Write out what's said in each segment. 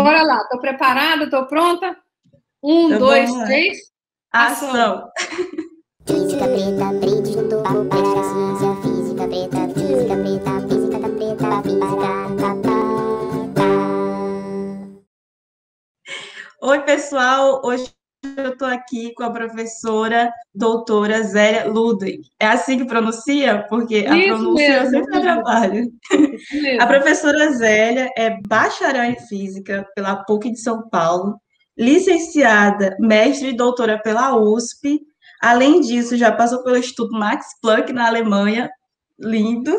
bora lá. Tô preparada, tô pronta? Um, Então, dois, vamos lá. três. Ação! Física preta, preta, juntou papo preta, ciência, física preta, física preta, física da preta, física, tá, tá, tá. Oi, pessoal! Hoje eu estou aqui com a professora doutora Zélia Ludwig. É assim que pronuncia? Porque a Isso pronúncia eu mesmo, sempre atrapalho. isso A mesmo. professora Zélia é bacharel em Física pela PUC de São Paulo, licenciada, mestre e doutora pela USP. Além disso, já passou pelo Instituto Max Planck na Alemanha, lindo.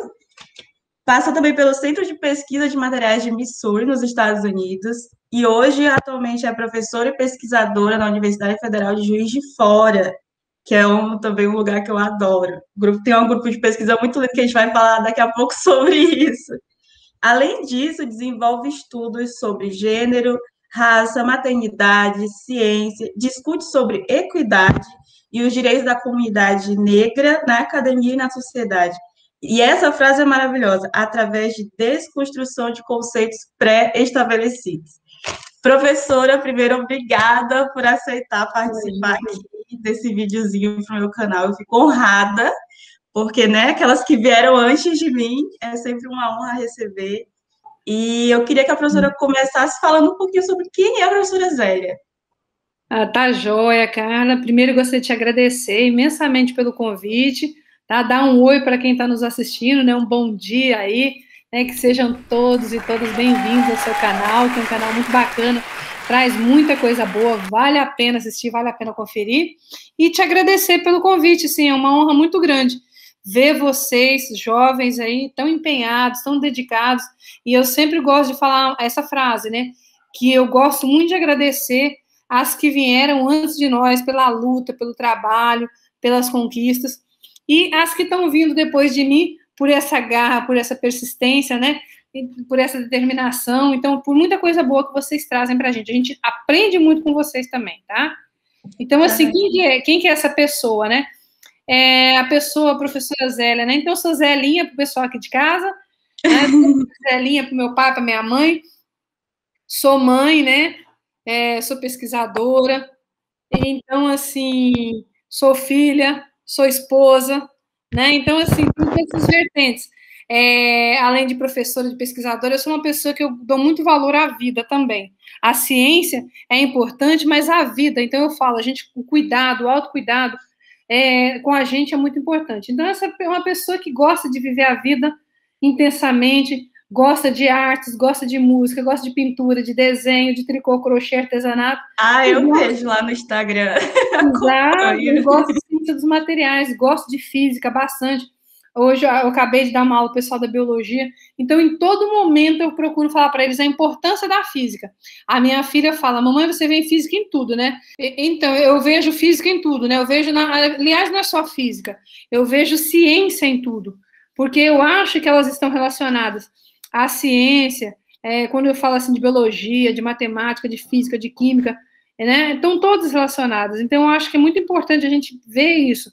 Passa também pelo Centro de Pesquisa de Materiais de Missouri, nos Estados Unidos. E hoje, atualmente, é professora e pesquisadora na Universidade Federal de Juiz de Fora, que é também um lugar que eu adoro. Tem um grupo de pesquisa muito lindo que a gente vai falar daqui a pouco sobre isso. Além disso, desenvolve estudos sobre gênero, raça, maternidade, ciência, discute sobre equidade e os direitos da comunidade negra na academia e na sociedade. E essa frase é maravilhosa, através de desconstrução de conceitos pré-estabelecidos. Professora, primeiro, obrigada por aceitar participar aqui desse videozinho para o meu canal. Eu fico honrada, porque, né, aquelas que vieram antes de mim, é sempre uma honra receber. E eu queria que a professora começasse falando um pouquinho sobre quem é a professora Zélia. Ah, tá joia, Carla. Primeiro, eu gostaria de te agradecer imensamente pelo convite, tá? Dar um oi para quem está nos assistindo, né? Um bom dia aí, né? Que sejam todos e todas bem-vindos ao seu canal, que é um canal muito bacana, traz muita coisa boa, vale a pena assistir, vale a pena conferir. E te agradecer pelo convite, sim, é uma honra muito grande ver vocês, jovens aí, tão empenhados, tão dedicados. E eu sempre gosto de falar essa frase, né? Que eu gosto muito de agradecer as que vieram antes de nós, pela luta, pelo trabalho, pelas conquistas, e as que estão vindo depois de mim, por essa garra, por essa persistência, né? Por essa determinação, então, por muita coisa boa que vocês trazem para a gente aprende muito com vocês também, tá? Então, assim, quem que é essa pessoa, né? É a pessoa, a professora Zélia, né? Então, eu sou Zelinha para o pessoal aqui de casa, né? Zelinha para o meu pai, para minha mãe, sou mãe, né? Sou pesquisadora, então, assim, sou filha, sou esposa, né? Então, assim, tem essas vertentes. Além de professora, de pesquisadora, eu sou uma pessoa que eu dou muito valor à vida também. A ciência é importante, mas a vida, então eu falo, o cuidado, o autocuidado com a gente é muito importante. Então, essa é uma pessoa que gosta de viver a vida intensamente, gosta de artes, gosta de música, gosta de pintura, de desenho, de tricô, crochê, artesanato. Eu vejo lá no Instagram. Exato, eu gosto de ciência dos materiais, gosto de física bastante. Hoje eu acabei de dar uma aula pro pessoal da biologia, então em todo momento eu procuro falar para eles a importância da física. A minha filha fala: mamãe, você vê física em tudo, né? Então eu vejo física em tudo, né? Aliás, não é só física, eu vejo ciência em tudo, porque eu acho que elas estão relacionadas à ciência. Quando eu falo assim de biologia, de matemática, de física, de química, né? Estão todas relacionadas. Então, eu acho que é muito importante a gente ver isso.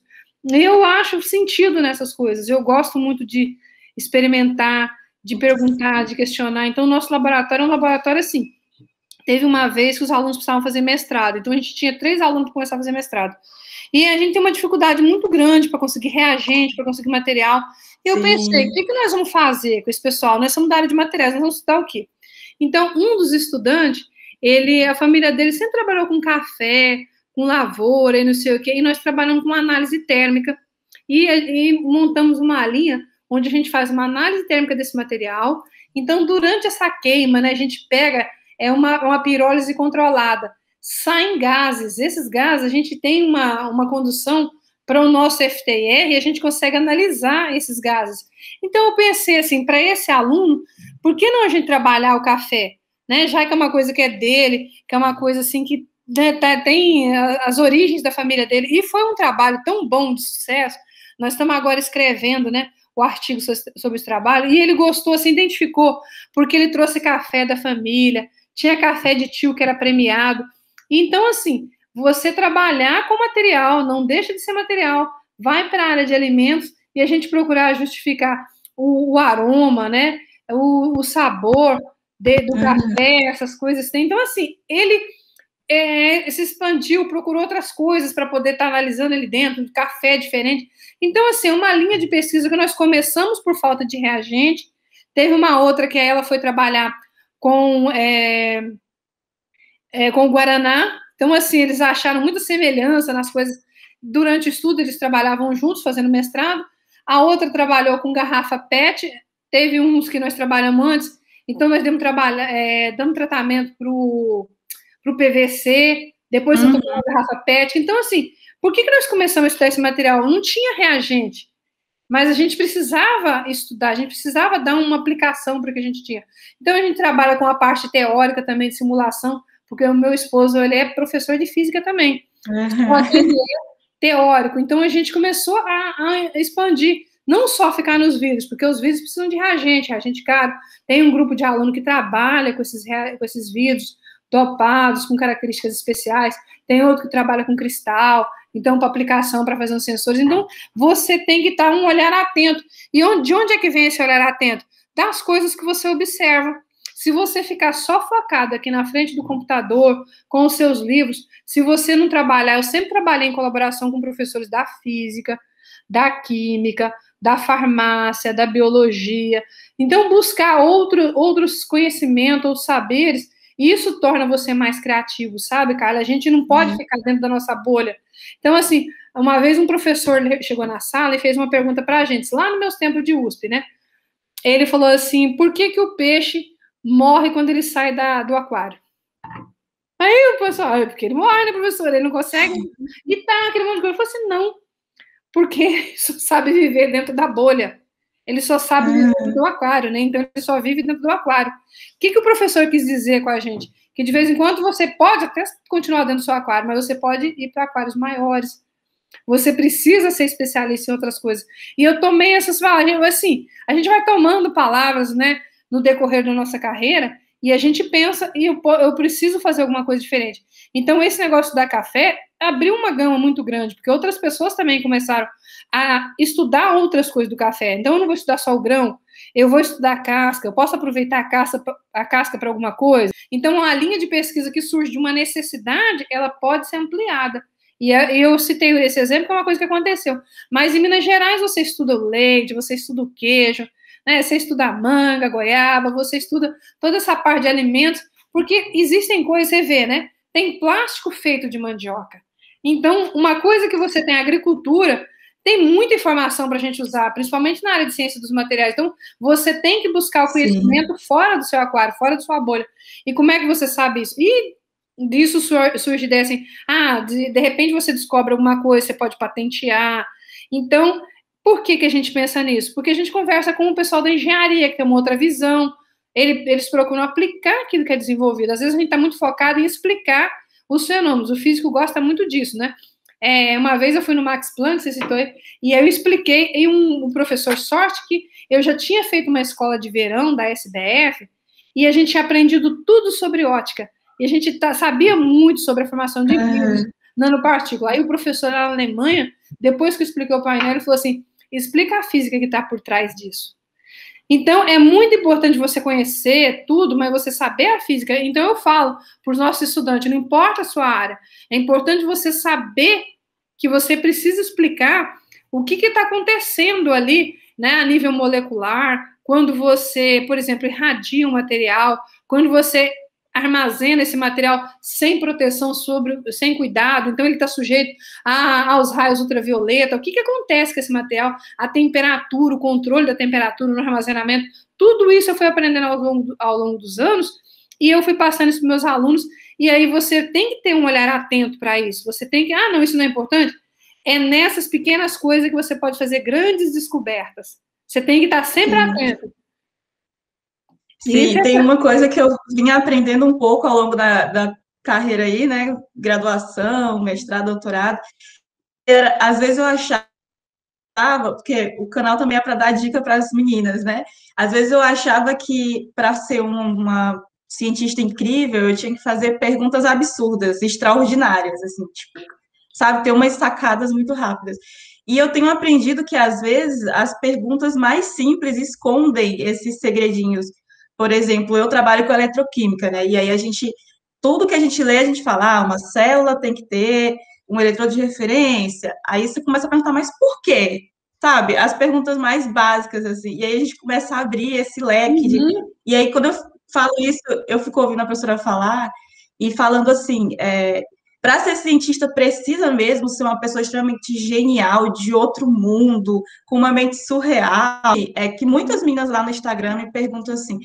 Eu acho sentido nessas coisas. Eu gosto muito de experimentar, de perguntar, de questionar. Então, o nosso laboratório é um laboratório assim. Teve uma vez que os alunos precisavam fazer mestrado. Então, a gente tinha 3 alunos para começar a fazer mestrado. E a gente tem uma dificuldade muito grande para conseguir reagente, para conseguir material. E eu pensei, o que nós vamos fazer com esse pessoal? Nós somos da área de materiais, nós vamos estudar o quê? Então, um dos estudantes, a família dele sempre trabalhou com café, com lavoura e não sei o quê, e nós trabalhamos com análise térmica e montamos uma linha onde a gente faz uma análise térmica desse material. Então, durante essa queima, né, a gente pega uma pirólise controlada, saem gases. Esses gases, a gente tem uma condução para o nosso FTIR e a gente consegue analisar esses gases. Então, eu pensei assim, para esse aluno, por que não a gente trabalhar o café? Né? Já que é uma coisa que é dele, que é uma coisa assim que, né, tem as origens da família dele, e foi um trabalho tão bom, de sucesso. Nós estamos agora escrevendo, né, o artigo sobre esse trabalho, e ele gostou, se identificou, porque ele trouxe café da família, tinha café de tio que era premiado. Então, assim, você trabalhar com material, não deixa de ser material, vai para a área de alimentos e a gente procurar justificar o aroma, né, o sabor, do café, essas coisas tem. Então, assim, ele se expandiu, procurou outras coisas para poder estar analisando ali dentro, de café diferente. Então, assim, uma linha de pesquisa que nós começamos por falta de reagente, teve uma outra que ela foi trabalhar com o Guaraná. Então, assim, eles acharam muita semelhança nas coisas. Durante o estudo, eles trabalhavam juntos, fazendo mestrado. A outra trabalhou com garrafa PET. Teve uns que nós trabalhamos antes. Então, nós demos tratamento para o PVC. Depois, eu tô com a garrafa PET. Então, assim, por que nós começamos a estudar esse material? Não tinha reagente. Mas a gente precisava estudar, a gente precisava dar uma aplicação para o que a gente tinha. Então, a gente trabalha com a parte teórica também, de simulação, porque o meu esposo, ele é professor de física também. Ele é teórico. Então, a gente começou a expandir, não só ficar nos vídeos, porque os vídeos precisam de reagente caro. Tem um grupo de aluno que trabalha com esses vídeos dopados, com características especiais. Tem outro que trabalha com cristal, então, para aplicação, para fazer uns sensores. Então, você tem que estar um olhar atento. E de onde é que vem esse olhar atento? Das coisas que você observa. Se você ficar só focado aqui na frente do computador, com os seus livros, se você não trabalhar, eu sempre trabalhei em colaboração com professores da física, da química, da farmácia, da biologia. Então, buscar outros conhecimentos, outros saberes, isso torna você mais criativo, sabe, Carla? A gente não pode ficar dentro da nossa bolha. Então, assim, uma vez um professor chegou na sala e fez uma pergunta para a gente, lá no meus tempos de USP, né? Ele falou assim, por que o peixe morre quando ele sai do aquário? Aí o pessoal, porque ele morre, né, professor? Ele não consegue. E tá, aquele monte de coisa. Eu falei assim, não, porque ele só sabe viver dentro da bolha. Ele só sabe viver dentro do aquário, né? Então, ele só vive dentro do aquário. O que o professor quis dizer com a gente? Que de vez em quando você pode até continuar dentro do seu aquário, mas você pode ir para aquários maiores. Você precisa ser especialista em outras coisas. E eu tomei essas palavras, assim, a gente vai tomando palavras, né, no decorrer da nossa carreira, e a gente pensa, e eu preciso fazer alguma coisa diferente. Então, esse negócio da café abriu uma gama muito grande, porque outras pessoas também começaram a estudar outras coisas do café. Então, eu não vou estudar só o grão, eu vou estudar a casca, eu posso aproveitar a casca para alguma coisa. Então, a linha de pesquisa que surge de uma necessidade, ela pode ser ampliada. E eu citei esse exemplo, que é uma coisa que aconteceu. Mas em Minas Gerais, você estuda o leite, você estuda o queijo, né? Você estuda a manga, a goiaba, você estuda toda essa parte de alimentos, porque existem coisas, você vê, né? Tem plástico feito de mandioca. Então, uma coisa que você tem, a agricultura, tem muita informação para a gente usar, principalmente na área de ciência dos materiais. Então, você tem que buscar o conhecimento fora do seu aquário, fora da sua bolha. E como é que você sabe isso? E disso surge ideia assim, de repente você descobre alguma coisa, você pode patentear. Então, por que a gente pensa nisso? Porque a gente conversa com o pessoal da engenharia, que tem uma outra visão, eles procuram aplicar aquilo que é desenvolvido. Às vezes a gente está muito focado em explicar os fenômenos, o físico gosta muito disso, né? Uma vez eu fui no Max Planck, você citou, e eu expliquei, e um professor sorte que eu já tinha feito uma escola de verão da SBF, e a gente tinha aprendido tudo sobre ótica. E a gente sabia muito sobre a formação de vírus, nanopartícula. Aí o professor na Alemanha, depois que explicou o painel, ele falou assim, explica a física que está por trás disso. Então, é muito importante você conhecer tudo, mas você saber a física. Então, eu falo para os nossos estudantes, não importa a sua área, é importante você saber que você precisa explicar o que está acontecendo ali, né, a nível molecular, quando você, por exemplo, irradia um material, quando você armazena esse material sem proteção, sem cuidado, então ele está sujeito aos raios ultravioleta. O que acontece com esse material? A temperatura, o controle da temperatura no armazenamento, tudo isso eu fui aprendendo ao longo dos anos, e eu fui passando isso para meus alunos, e aí você tem que ter um olhar atento para isso. Você tem que, não, isso não é importante? É nessas pequenas coisas que você pode fazer grandes descobertas. Você tem que estar sempre atento. Sim, tem uma coisa que eu vim aprendendo um pouco ao longo da carreira aí, né? Graduação, mestrado, doutorado. Às vezes eu achava, porque o canal também é para dar dica para as meninas, né? Às vezes eu achava que para ser uma cientista incrível, eu tinha que fazer perguntas absurdas, extraordinárias, assim, tipo, sabe? Ter umas sacadas muito rápidas. E eu tenho aprendido que, às vezes, as perguntas mais simples escondem esses segredinhos. por exemplo, eu trabalho com eletroquímica, né? E aí tudo que a gente lê, a gente fala, uma célula tem que ter um eletrodo de referência. Aí você começa a perguntar, mas por quê? Sabe? As perguntas mais básicas, assim. E aí a gente começa a abrir esse leque de... E aí, quando eu falo isso, eu fico ouvindo a professora falar e falando assim, para ser cientista precisa mesmo ser uma pessoa extremamente genial, de outro mundo, com uma mente surreal. É que muitas meninas lá no Instagram me perguntam assim,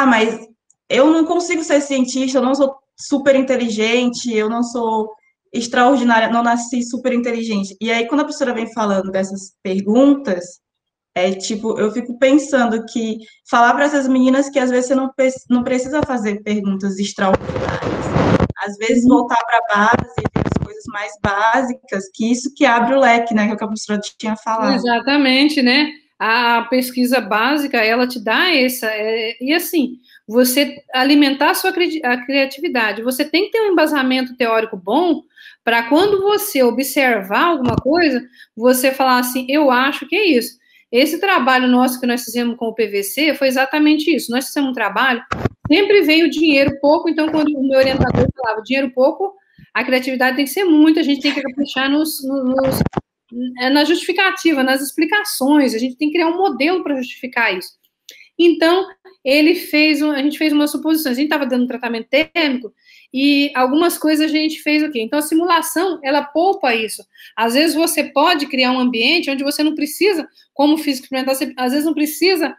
mas eu não consigo ser cientista, eu não sou super inteligente, eu não sou extraordinária, não nasci super inteligente. E aí, quando a professora vem falando dessas perguntas, eu fico pensando que falar para essas meninas que às vezes você não precisa fazer perguntas extraordinárias. Às vezes voltar para a base, ver as coisas mais básicas, que isso que abre o leque, né, que é o que a professora tinha falado. Exatamente, né? A pesquisa básica, ela te dá e assim, você alimentar a criatividade, você tem que ter um embasamento teórico bom para quando você observar alguma coisa, você falar assim, eu acho que é isso. Esse trabalho nosso que nós fizemos com o PVC foi exatamente isso. Nós fizemos um trabalho, sempre veio dinheiro pouco, então quando o meu orientador falava dinheiro pouco, a criatividade tem que ser muito, a gente tem que caprichar na justificativa, nas explicações, a gente tem que criar um modelo para justificar isso. Então, a gente fez umas suposições, a gente estava dando um tratamento térmico e algumas coisas a gente fez o quê? Então, a simulação, ela poupa isso. Às vezes você pode criar um ambiente onde você não precisa, como físico experimental, você às vezes não precisa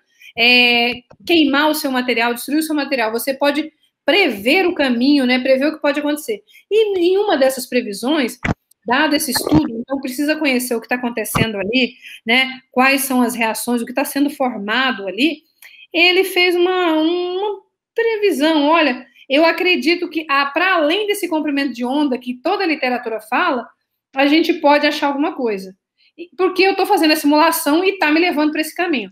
queimar o seu material, destruir o seu material, você pode prever o caminho, né, prever o que pode acontecer. E em uma dessas previsões, dado esse estudo, então precisa conhecer o que está acontecendo ali, né, quais são as reações, o que está sendo formado ali, ele fez uma previsão, olha, eu acredito que, para além desse comprimento de onda que toda a literatura fala, a gente pode achar alguma coisa. Porque eu estou fazendo a simulação e está me levando para esse caminho.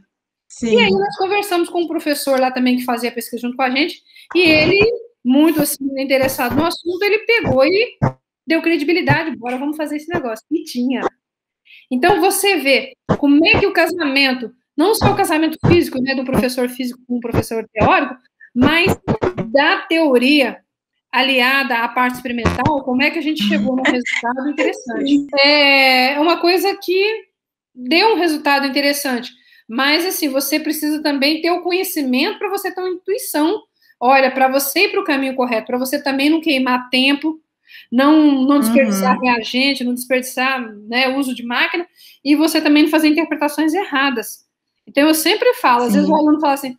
Sim. E aí nós conversamos com um professor lá também que fazia pesquisa junto com a gente, e ele, muito assim, interessado no assunto, ele pegou e deu credibilidade, bora, vamos fazer esse negócio. E tinha. Então, você vê como é que o casamento, não só o casamento físico, né, do professor físico com o professor teórico, mas da teoria aliada à parte experimental, como é que a gente chegou num resultado interessante. É uma coisa que deu um resultado interessante, mas, assim, você precisa também ter o conhecimento para você ter uma intuição, olha, para você ir para o caminho correto, para você também não queimar tempo, não desperdiçar reagente, não desperdiçar, né, uso de máquina, e você também não fazer interpretações erradas. Então, eu sempre falo, às vezes o aluno fala assim,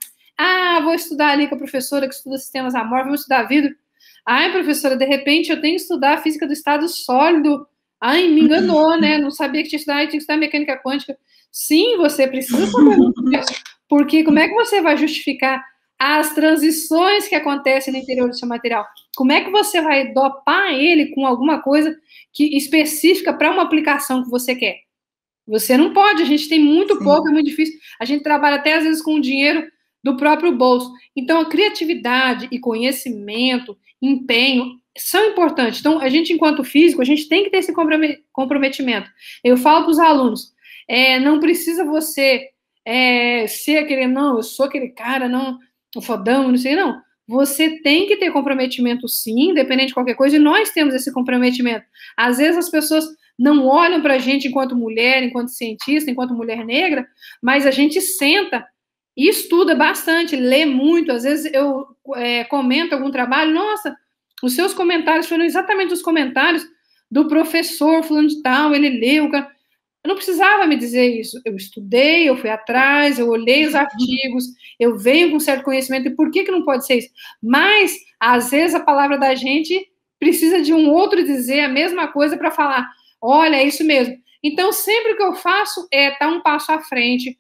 vou estudar ali com a professora que estuda sistemas amorfos, vou estudar vidro. Ai, professora, de repente eu tenho que estudar a física do estado sólido. Ai, me enganou, né? Não sabia que tinha que estudar, tinha que estudar mecânica quântica. Sim, você precisa saber isso, porque como é que você vai justificar as transições que acontecem no interior do seu material? Como é que você vai dopar ele com alguma coisa específica para uma aplicação que você quer? Você não pode, a gente tem muito pouco, é muito difícil. A gente trabalha até às vezes com o dinheiro do próprio bolso. Então, a criatividade e conhecimento, empenho, são importantes. Então, a gente, enquanto físico, a gente tem que ter esse comprometimento. Eu falo para os alunos, não precisa você ser aquele, não, eu sou aquele cara, não, o fodão, não sei, não. Você tem que ter comprometimento, sim, independente de qualquer coisa, e nós temos esse comprometimento. Às vezes as pessoas não olham para a gente enquanto mulher, enquanto cientista, enquanto mulher negra, mas a gente senta e estuda bastante, lê muito. Às vezes eu comento algum trabalho, nossa, os seus comentários foram exatamente os comentários do professor fulano de tal, ele leu, eu não precisava me dizer isso, eu estudei, eu fui atrás, eu olhei os artigos, eu venho com certo conhecimento, e por que não pode ser isso? Mas, às vezes, a palavra da gente precisa de um outro dizer a mesma coisa para falar, olha, é isso mesmo. Então, sempre que eu faço é estar um passo à frente,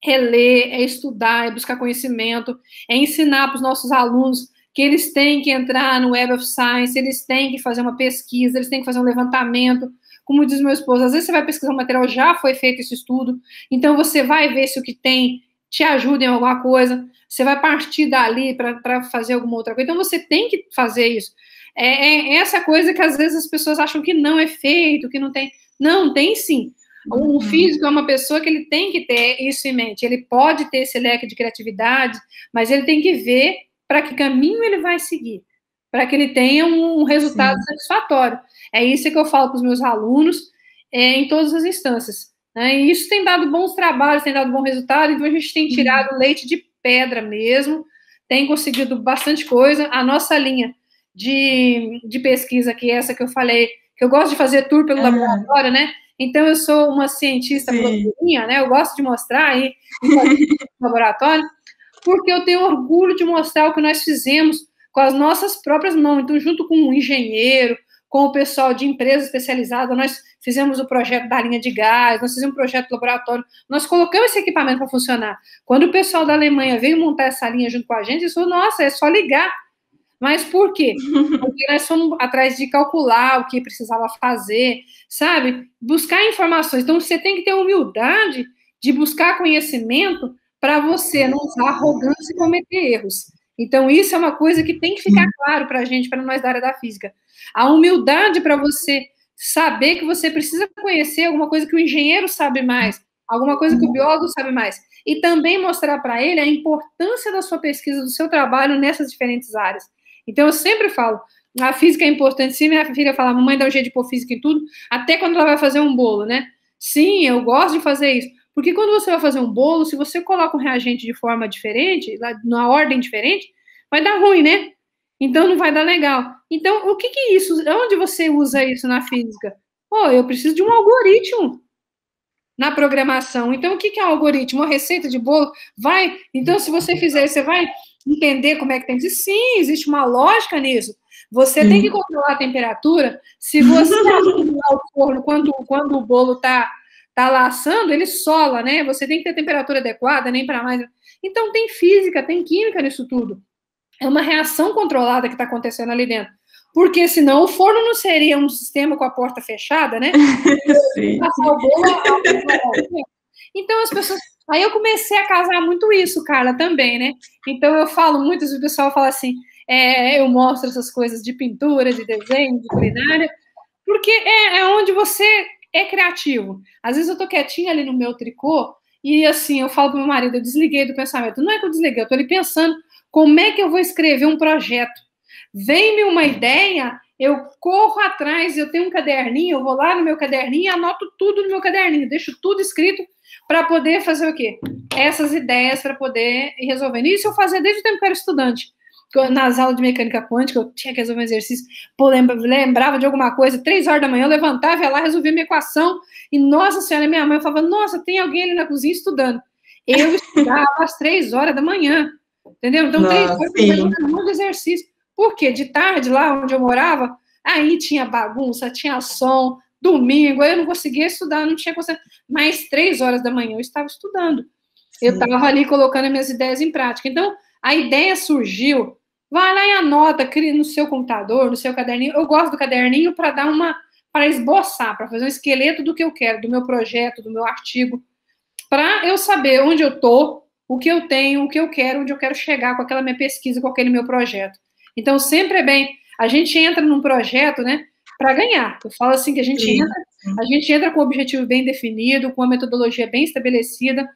reler, é estudar, é buscar conhecimento, é ensinar para os nossos alunos que eles têm que entrar no Web of Science, eles têm que fazer uma pesquisa, eles têm que fazer um levantamento. Como diz meu esposo, às vezes você vai pesquisar um material, já foi feito esse estudo, então você vai ver se o que tem te ajuda em alguma coisa, você vai partir dali para fazer alguma outra coisa, então você tem que fazer isso. É essa coisa que às vezes as pessoas acham que não é feito, que não tem. Não, tem sim. Um físico é uma pessoa que ele tem que ter isso em mente. Ele pode ter esse leque de criatividade, mas ele tem que ver para que caminho ele vai seguir, para que ele tenha um resultado satisfatório. É isso que eu falo para os meus alunos em todas as instâncias. Né? E isso tem dado bons trabalhos, tem dado bom resultado, então a gente tem tirado leite de pedra mesmo, tem conseguido bastante coisa. A nossa linha de pesquisa, que é essa que eu falei, que eu gosto de fazer tour pelo laboratório, né? Então, eu sou uma cientista blogueirinha, né? Eu gosto de mostrar aí no laboratório, porque eu tenho orgulho de mostrar o que nós fizemos com as nossas próprias mãos. Então, junto com um engenheiro, com o pessoal de empresa especializada, nós fizemos o projeto da linha de gás, nós fizemos um projeto do laboratório, nós colocamos esse equipamento para funcionar. Quando o pessoal da Alemanha veio montar essa linha junto com a gente, eles falaram, nossa, é só ligar. Mas por quê? Porque nós fomos atrás de calcular o que precisava fazer, sabe? Buscar informações. Então, você tem que ter humildade de buscar conhecimento para você não usar arrogância e cometer erros. Então, isso é uma coisa que tem que ficar claro para a gente, para nós da área da física. A humildade para você saber que você precisa conhecer alguma coisa que o engenheiro sabe mais, alguma coisa que o biólogo sabe mais. E também mostrar para ele a importância da sua pesquisa, do seu trabalho nessas diferentes áreas. Então, eu sempre falo, a física é importante. Se minha filha fala, mamãe dá um jeito de pôr física em tudo, até quando ela vai fazer um bolo, né? Sim, eu gosto de fazer isso. Porque quando você vai fazer um bolo, se você coloca um reagente de forma diferente, na ordem diferente, vai dar ruim, né? Então, não vai dar legal. Então, o que é isso? Onde você usa isso na física? Eu preciso de um algoritmo na programação. Então, o que é um algoritmo? Uma receita de bolo? Então, se você fizer, você vai entender como é que tem que ser. Sim, existe uma lógica nisso. Você tem que controlar a temperatura. Se você ativar o forno quando o bolo tá laçando, ele sola, né? Você tem que ter a temperatura adequada, nem para mais. Então, tem física, tem química nisso tudo. É uma reação controlada que está acontecendo ali dentro. Porque senão o forno não seria um sistema com a porta fechada, né? Sim. Passar o bolo. Então, as pessoas... Aí eu comecei a casar muito isso, Carla, também, né? Então, eu falo muito, o pessoal fala assim, eu mostro essas coisas de pintura, de desenho, de culinária, porque é onde você é criativo. Às vezes eu tô quietinha ali no meu tricô, e assim, eu falo pro meu marido, eu desliguei do pensamento. Não é que eu desliguei, eu tô ali pensando como é que eu vou escrever um projeto. Vem-me uma ideia, eu corro atrás, eu tenho um caderninho, eu vou lá no meu caderninho e anoto tudo no meu caderninho, deixo tudo escrito para poder fazer o quê? Essas ideias para poder ir resolvendo. Isso eu fazia desde o tempo que eu era estudante. Nas aulas de mecânica quântica, eu tinha que resolver um exercício, lembrava de alguma coisa, 3 horas da manhã, eu levantava, ia lá, resolvia minha equação, e nossa senhora, minha mãe falava, nossa, tem alguém ali na cozinha estudando. Eu estudava às 3 horas da manhã, entendeu? Então, 3 horas eu fazia um monte de exercício. Por quê? De tarde, lá onde eu morava, aí tinha bagunça, tinha som, domingo, eu não conseguia estudar, não tinha conseguido. Mais 3 horas da manhã eu estava estudando. Sim. Eu estava ali colocando as minhas ideias em prática. Então, a ideia surgiu, vai lá e anota, cria no seu computador, no seu caderninho. Eu gosto do caderninho para para esboçar, para fazer um esqueleto do que eu quero, do meu projeto, do meu artigo, para eu saber onde eu estou, o que eu tenho, o que eu quero, onde eu quero chegar com aquela minha pesquisa, com aquele meu projeto. Então, sempre é bem, a gente entra num projeto, né, para ganhar. Eu falo assim que a gente entra com um objetivo bem definido, com uma metodologia bem estabelecida,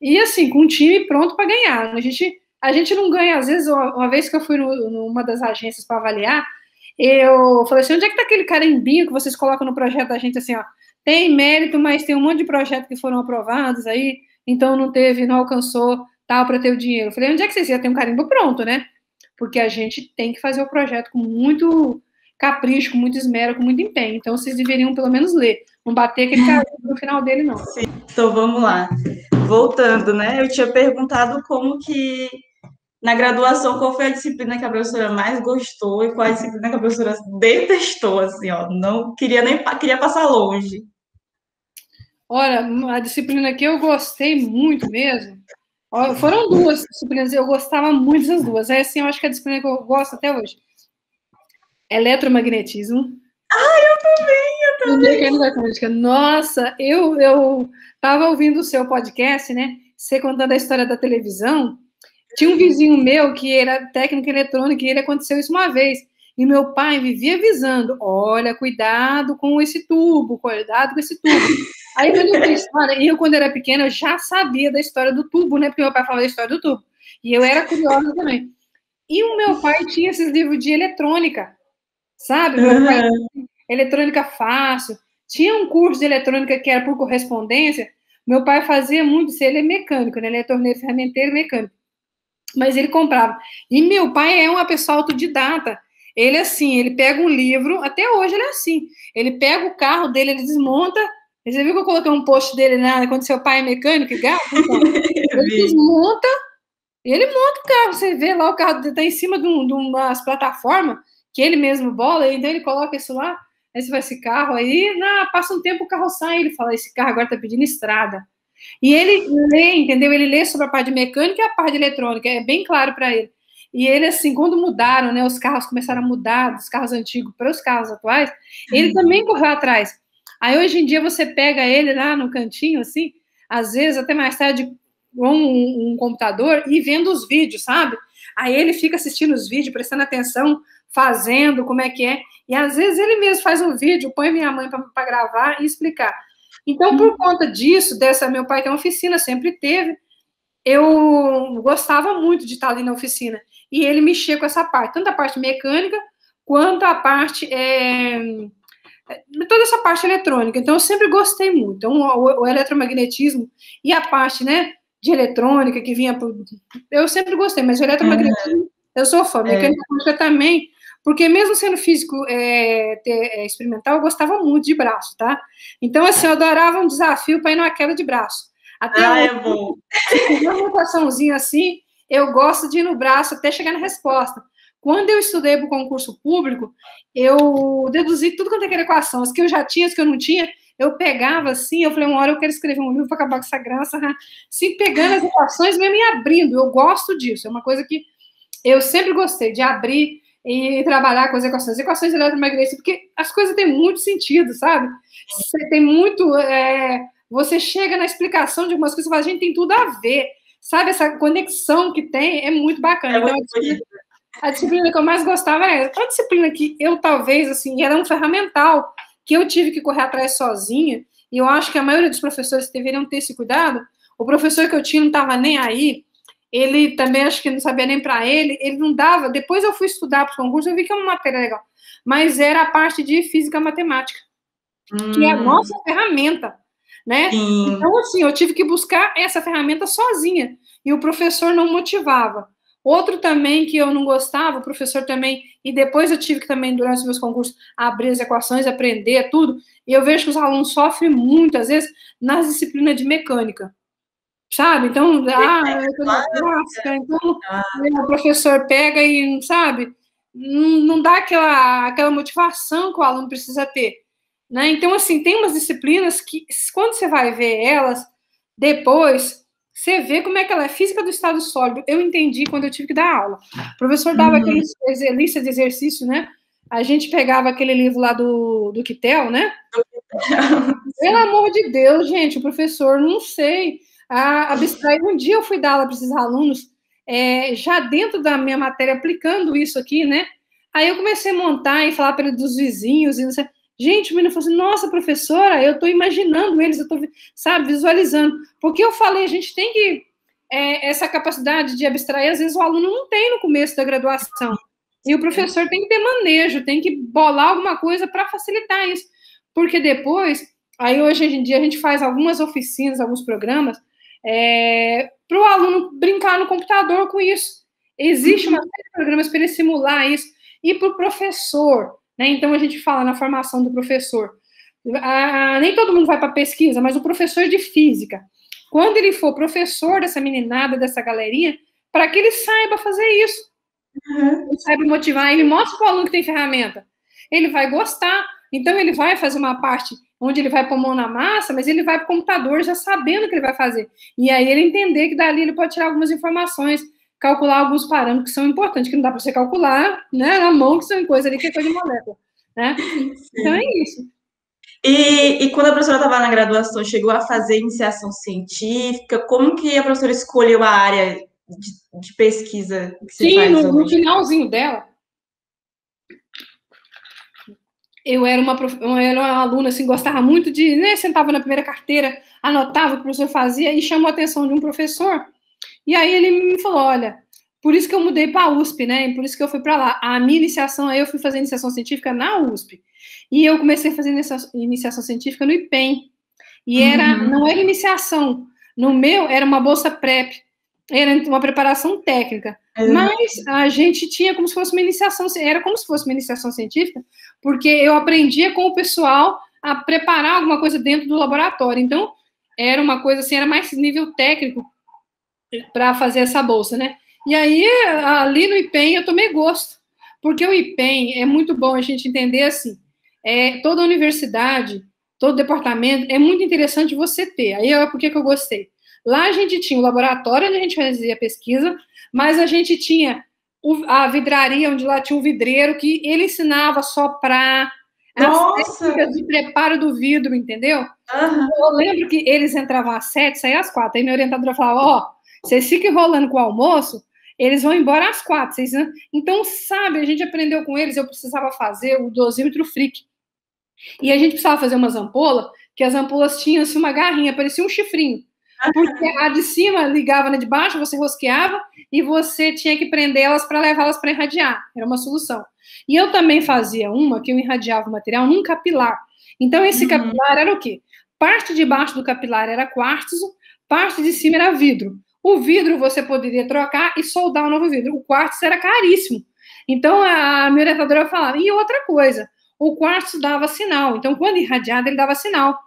e assim, com um time pronto para ganhar. A gente não ganha, às vezes, uma vez que eu fui numa das agências para avaliar, eu falei assim, onde é que está aquele carimbinho que vocês colocam no projeto da gente, assim, ó, tem mérito, mas tem um monte de projetos que foram aprovados aí, então não alcançou tal para ter o dinheiro. Eu falei, onde é que vocês iam ter um carimbo pronto, né? Porque a gente tem que fazer o projeto com muito capricho, com muito esmero, com muito empenho. Então, vocês deveriam pelo menos ler. Não bater aquele carimbo no final dele, não. Sim. Então, vamos lá. Voltando, né? Eu tinha perguntado como que, na graduação, qual foi a disciplina que a professora mais gostou e qual a disciplina que a professora detestou, assim, ó. Não queria passar longe. Olha, a disciplina que eu gostei muito mesmo, foram 2 disciplinas, eu gostava muito das 2. Assim, eu acho que é a disciplina que eu gosto até hoje. Eletromagnetismo. Eu também. Mecânica quântica. Nossa, eu tava ouvindo o seu podcast, né? Você contando a história da televisão. Tinha um vizinho meu que era técnico eletrônico e ele aconteceu isso uma vez. E meu pai vivia avisando, olha, cuidado com esse tubo, cuidado com esse tubo. Aí quando eu fiz história, eu quando era pequena, eu já sabia da história do tubo, né? Porque meu pai falava da história do tubo. E eu era curiosa também. E o meu pai tinha esses livros de eletrônica, sabe? Meu pai, eletrônica fácil. Tinha um curso de eletrônica que era por correspondência. Meu pai fazia muito isso, ele é mecânico, né? Ele é torneiro, ferramenteiro, mecânico. Mas ele comprava. E meu pai é uma pessoa autodidata. Ele, assim, ele pega um livro, até hoje ele é assim. Ele pega o carro dele, ele desmonta. Você viu que eu coloquei um post dele, né? Quando seu pai é mecânico, gato? Então, ele desmonta, ele monta o carro. Você vê lá, o carro está em cima de umas plataformas que ele mesmo bola, então ele coloca isso lá. Aí você vai, esse carro aí, passa um tempo, o carro sai. Ele fala, esse carro agora está pedindo estrada. E ele lê, entendeu? Ele lê sobre a parte de mecânica e a parte de eletrônica, é bem claro para ele. E ele, assim, quando mudaram, né, os carros começaram a mudar dos carros antigos para os carros atuais, ele também correu atrás. Aí, hoje em dia, você pega ele lá no cantinho, assim, às vezes, até mais tarde, com um computador e vendo os vídeos, sabe? Aí ele fica assistindo os vídeos, prestando atenção, fazendo, como é que é. E, às vezes, ele mesmo faz um vídeo, põe minha mãe para gravar e explicar. Então, por conta disso, meu pai tem uma oficina, sempre teve, eu gostava muito de estar ali na oficina. E ele mexia com essa parte, tanto a parte mecânica, quanto a parte, toda essa parte eletrônica. Então, eu sempre gostei muito. Então, o eletromagnetismo e a parte, né, de eletrônica que vinha por... Eu sempre gostei, mas o eletromagnetismo, eu sou fã. Mecânica quântica também, porque mesmo sendo físico experimental, eu gostava muito de braço, tá? Então, assim, eu adorava um desafio para ir numa queda de braço. Até é bom. Uma mutaçãozinha assim, eu gosto de ir no braço até chegar na resposta. Quando eu estudei para o concurso público, eu deduzi tudo quanto é que era equação. As que eu já tinha, as que eu não tinha, eu pegava assim, eu falei, uma hora eu quero escrever um livro para acabar com essa graça. Se pegando as equações, mesmo me abrindo, eu gosto disso. É uma coisa que eu sempre gostei, de abrir e trabalhar com as equações eletromagnéticas, porque as coisas têm muito sentido, sabe? Você tem muito... você chega na explicação de algumas coisas e fala, gente, tem tudo a ver. Sabe, essa conexão que tem é muito bacana. Então, a disciplina que eu mais gostava é a disciplina que eu, talvez, assim, era um ferramental que eu tive que correr atrás sozinha, e eu acho que a maioria dos professores deveriam ter esse cuidado. O professor que eu tinha não estava nem aí, ele também, acho que não sabia nem para ele não dava. Depois eu fui estudar para o concurso, eu vi que é uma matéria legal, mas era a parte de física matemática, que é a nossa ferramenta, né? Sim. Então, assim, eu tive que buscar essa ferramenta sozinha, e o professor não motivava. Outro também que eu não gostava, o professor também, e depois eu tive que também, durante os meus concursos, abrir as equações, aprender tudo, e eu vejo que os alunos sofrem muito, às vezes, nas disciplinas de mecânica, sabe? Então, então o professor pega e, sabe, não dá aquela motivação que o aluno precisa ter, né? Então, assim, tem umas disciplinas que, quando você vai ver elas, depois... Você vê como é que ela é física do estado sólido. Eu entendi quando eu tive que dar aula. O professor dava aquela lista de exercício, né? A gente pegava aquele livro lá do Kittel, né? Pelo amor de Deus, gente, o professor, não sei, abstrair. Um dia eu fui dar aula para esses alunos, já dentro da minha matéria, aplicando isso aqui, né? Aí eu comecei a montar e falar para eles dos vizinhos, e não sei... Gente, o menino falou assim, nossa, professora, eu estou imaginando eles, eu estou, sabe, visualizando. Porque eu falei, a gente tem que, essa capacidade de abstrair, às vezes o aluno não tem no começo da graduação. E o professor tem que ter manejo, tem que bolar alguma coisa para facilitar isso. Porque depois, aí hoje em dia a gente faz algumas oficinas, alguns programas, para o aluno brincar no computador com isso. Existe uma série de programas para ele simular isso. E para o professor... Né? Então, a gente fala na formação do professor. Nem todo mundo vai para pesquisa, mas o professor de física, quando ele for professor dessa meninada, dessa galerinha, para que ele saiba fazer isso. Ele saiba motivar, ele mostra para o aluno que tem ferramenta. Ele vai gostar. Então, ele vai fazer uma parte onde ele vai pôr mão na massa, mas ele vai para o computador já sabendo o que ele vai fazer. E aí ele entender que dali ele pode tirar algumas informações, calcular alguns parâmetros que são importantes, que não dá para você calcular, né, na mão, que são coisas ali que é coisa de molécula, né? Então é isso. E quando a professora estava na graduação, chegou a fazer iniciação científica? Como que a professora escolheu a área de pesquisa que você faz hoje? No finalzinho dela, Eu era uma aluna, assim, gostava muito de, né, sentava na primeira carteira, anotava o que o professor fazia e chamou a atenção de um professor. E aí ele me falou, olha, por isso que eu mudei para a USP, né? E por isso que eu fui para lá. A minha iniciação, aí eu fui fazer iniciação científica na USP. E eu comecei a fazer iniciação científica no IPEM. E não era iniciação. No meu, era uma bolsa PrEP. Era uma preparação técnica. Mas a gente tinha como se fosse uma iniciação, era como se fosse uma iniciação científica, porque eu aprendia com o pessoal a preparar alguma coisa dentro do laboratório. Então, era uma coisa assim, era mais nível técnico para fazer essa bolsa, né? E aí, ali no IPEM, eu tomei gosto, porque o IPEM é muito bom a gente entender assim, toda universidade, todo departamento, é muito interessante você ter. Aí, por que eu gostei? Lá a gente tinha o laboratório onde a gente fazia pesquisa, mas a gente tinha a vidraria, onde lá tinha um vidreiro que ele ensinava a soprar, as técnicas de preparo do vidro, entendeu? Eu lembro que eles entravam às 7, saiam às 4. Aí minha orientadora falava, ó, vocês ficam enrolando com o almoço, eles vão embora às 4. Vocês... Então, sabe, a gente aprendeu com eles, eu precisava fazer o dosímetro Frick. E a gente precisava fazer umas ampolas, que as ampolas tinham assim, uma garrinha, parecia um chifrinho. Porque a de cima ligava na de baixo, você rosqueava, e você tinha que prender elas para levá-las para irradiar. Era uma solução. E eu também fazia uma, que eu irradiava o material num capilar. Então, esse capilar era o quê? Parte de baixo do capilar era quartzo, parte de cima era vidro. O vidro você poderia trocar e soldar um novo vidro. O quartzo era caríssimo. Então, a minha orientadora falava, e outra coisa, o quartzo dava sinal. Então, quando irradiado, ele dava sinal.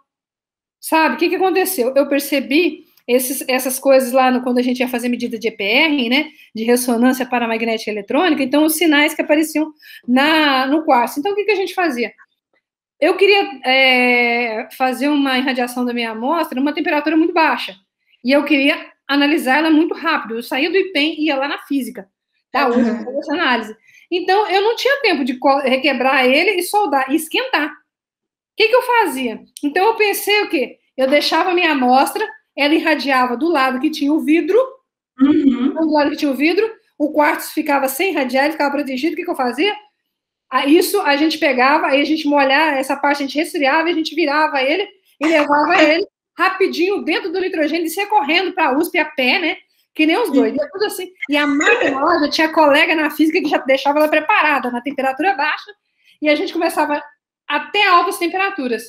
Sabe, o que aconteceu? Eu percebi essas coisas lá quando a gente ia fazer medida de EPR, né, de ressonância paramagnética eletrônica, então os sinais que apareciam no quartzo. Então, o que a gente fazia? Eu queria fazer uma irradiação da minha amostra numa temperatura muito baixa, e eu queria analisar ela muito rápido. Eu saía do IPEM e ia lá na física, tá? Fazer essa análise. Então, eu não tinha tempo de requebrar ele e soldar, e esquentar. O que eu fazia? Então, eu pensei o quê? Eu deixava a minha amostra, ela irradiava do lado que tinha o vidro, do lado que tinha o vidro, o quartzo ficava sem irradiar, ele ficava protegido. O que eu fazia? Isso a gente pegava, aí a gente molhava, essa parte a gente resfriava, a gente virava ele e levava ele rapidinho dentro do nitrogênio, descia correndo para a USP a pé, né? Que nem os dois, tudo assim. E a máquina lá, já tinha colega na física que já deixava ela preparada na temperatura baixa, e a gente começava até altas temperaturas.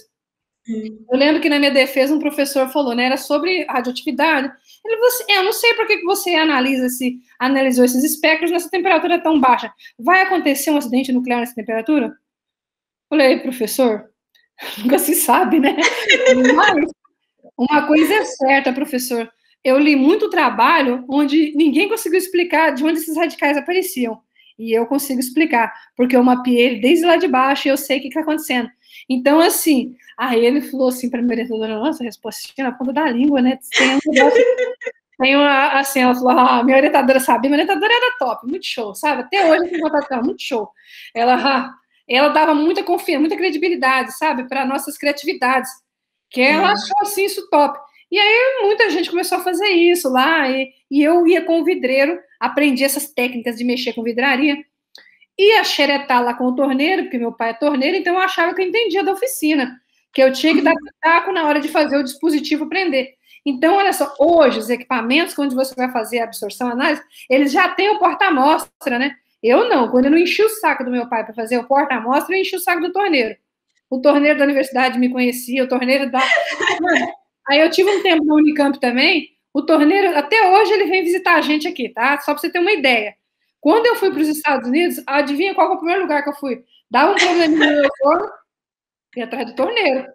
Eu lembro que na minha defesa um professor falou, né, era sobre radioatividade. Ele falou assim, eu não sei por que você analisou esses espectros nessa temperatura tão baixa. Vai acontecer um acidente nuclear nessa temperatura? Eu falei, professor, nunca se sabe, né? Mas uma coisa é certa, professor. Eu li muito trabalho onde ninguém conseguiu explicar de onde esses radicais apareciam. E eu consigo explicar, porque eu mapeei ele desde lá de baixo e eu sei o que está acontecendo. Então, assim, aí ele falou assim para a minha orientadora, nossa, respostinha na ponta da língua, né? Assim, ela falou, minha orientadora sabia, minha orientadora era top, muito show, sabe? Até hoje eu tenho contato com ela, muito show. Ela dava muita confiança, muita credibilidade, sabe, para nossas criatividades, que ela achou, assim, isso top. E aí muita gente começou a fazer isso lá, e eu ia com o vidreiro, aprendi essas técnicas de mexer com vidraria, ia xeretar lá com o torneiro, porque meu pai é torneiro, então eu achava que eu entendia da oficina, que eu tinha que dar pitaco na hora de fazer o dispositivo prender. Então, olha só, hoje os equipamentos onde você vai fazer a absorção, análise, eles já têm o porta-amostra, né? Eu não, quando eu não enchi o saco do meu pai para fazer o porta-amostra, eu enchi o saco do torneiro. O torneiro da universidade me conhecia, o torneiro da... Aí eu tive um tempo na Unicamp também, o torneiro, até hoje ele vem visitar a gente aqui, tá? Só para você ter uma ideia. Quando eu fui para os Estados Unidos, adivinha qual foi o primeiro lugar que eu fui? Dava um probleminha no meu forno, ia atrás do torneiro.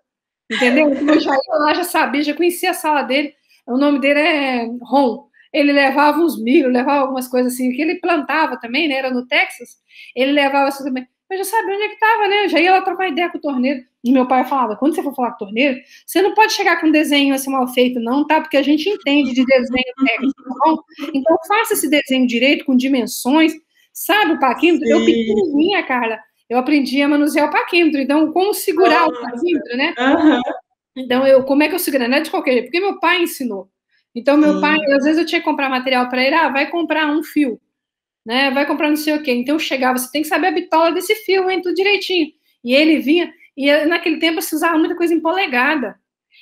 Entendeu? Eu já ia lá, já sabia, já conhecia a sala dele. O nome dele é Ron. Ele levava uns milho, levava algumas coisas assim, que ele plantava também, né? Era no Texas. Ele levava isso também. Eu já sabia onde é que estava, né? Eu já ia lá trocar ideia com o torneiro. E meu pai falava, quando você for falar com o torneiro, você não pode chegar com um desenho assim mal feito, não, tá? Porque a gente entende de desenho técnico, tá bom? Então faça esse desenho direito, com dimensões. Sabe o paquímetro? Eu pequenininha, Carla, eu aprendi a manusear o paquímetro. Então, como segurar o paquímetro, né? Então, como é que eu seguro? Não é de qualquer jeito, porque meu pai ensinou. Então, meu pai, às vezes eu tinha que comprar material para ele, vai comprar um fio, né? Vai comprar não sei o quê. Então, eu chegava, você tem que saber a bitola desse fio, hein? Tudo direitinho. E ele vinha, e naquele tempo se usava muita coisa em polegada.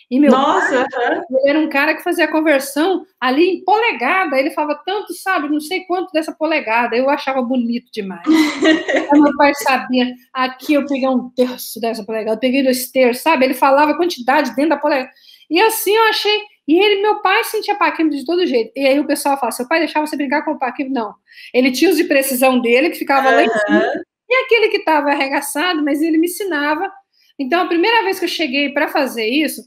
E meu Nossa, pai, ele era um cara que fazia a conversão ali em polegada. Ele falava tanto, sabe, não sei quanto dessa polegada. Eu achava bonito demais. Aí meu pai sabia, aqui eu peguei 1/3 dessa polegada, eu peguei 2/3, sabe? Ele falava a quantidade dentro da polegada. E assim eu achei. E ele, meu pai, sentia paquímetro de todo jeito. E aí o pessoal fala, seu pai deixava você brincar com o paquímetro? Não. Ele tinha os de precisão dele, que ficava lá em cima. E aquele que estava arregaçado, mas ele me ensinava. Então, a primeira vez que eu cheguei para fazer isso,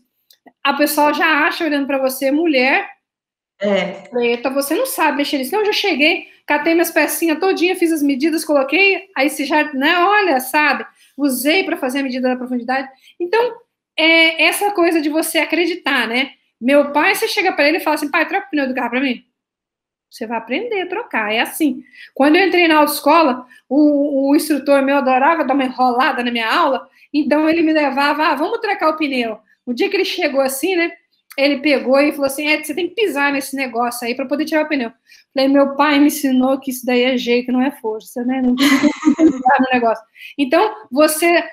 a pessoa já acha, olhando para você, mulher, preta, você não sabe mexer nisso. Então, eu já cheguei, catei minhas pecinhas todinha, fiz as medidas, coloquei, aí você já, né, olha, sabe, usei para fazer a medida da profundidade. Então, essa coisa de você acreditar, né? Meu pai, você chega para ele e fala assim, pai, troca o pneu do carro para mim. Você vai aprender a trocar, é assim. Quando eu entrei na autoescola, o instrutor meu adorava dar uma enrolada na minha aula, então ele me levava, vamos trocar o pneu. O dia que ele chegou assim, né, ele pegou e falou assim, você tem que pisar nesse negócio aí para poder tirar o pneu. Falei, meu pai me ensinou que isso daí é jeito, não é força, né, não tem que pisar no negócio. Então,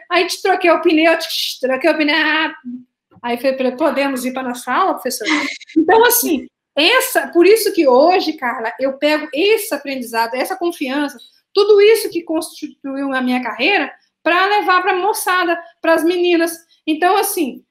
aí te troquei o pneu, aí falei, podemos ir para nossa aula, professor? Então, assim, por isso que hoje, Carla, eu pego esse aprendizado, essa confiança, tudo isso que constituiu a minha carreira, para levar para a moçada, para as meninas. Então, assim,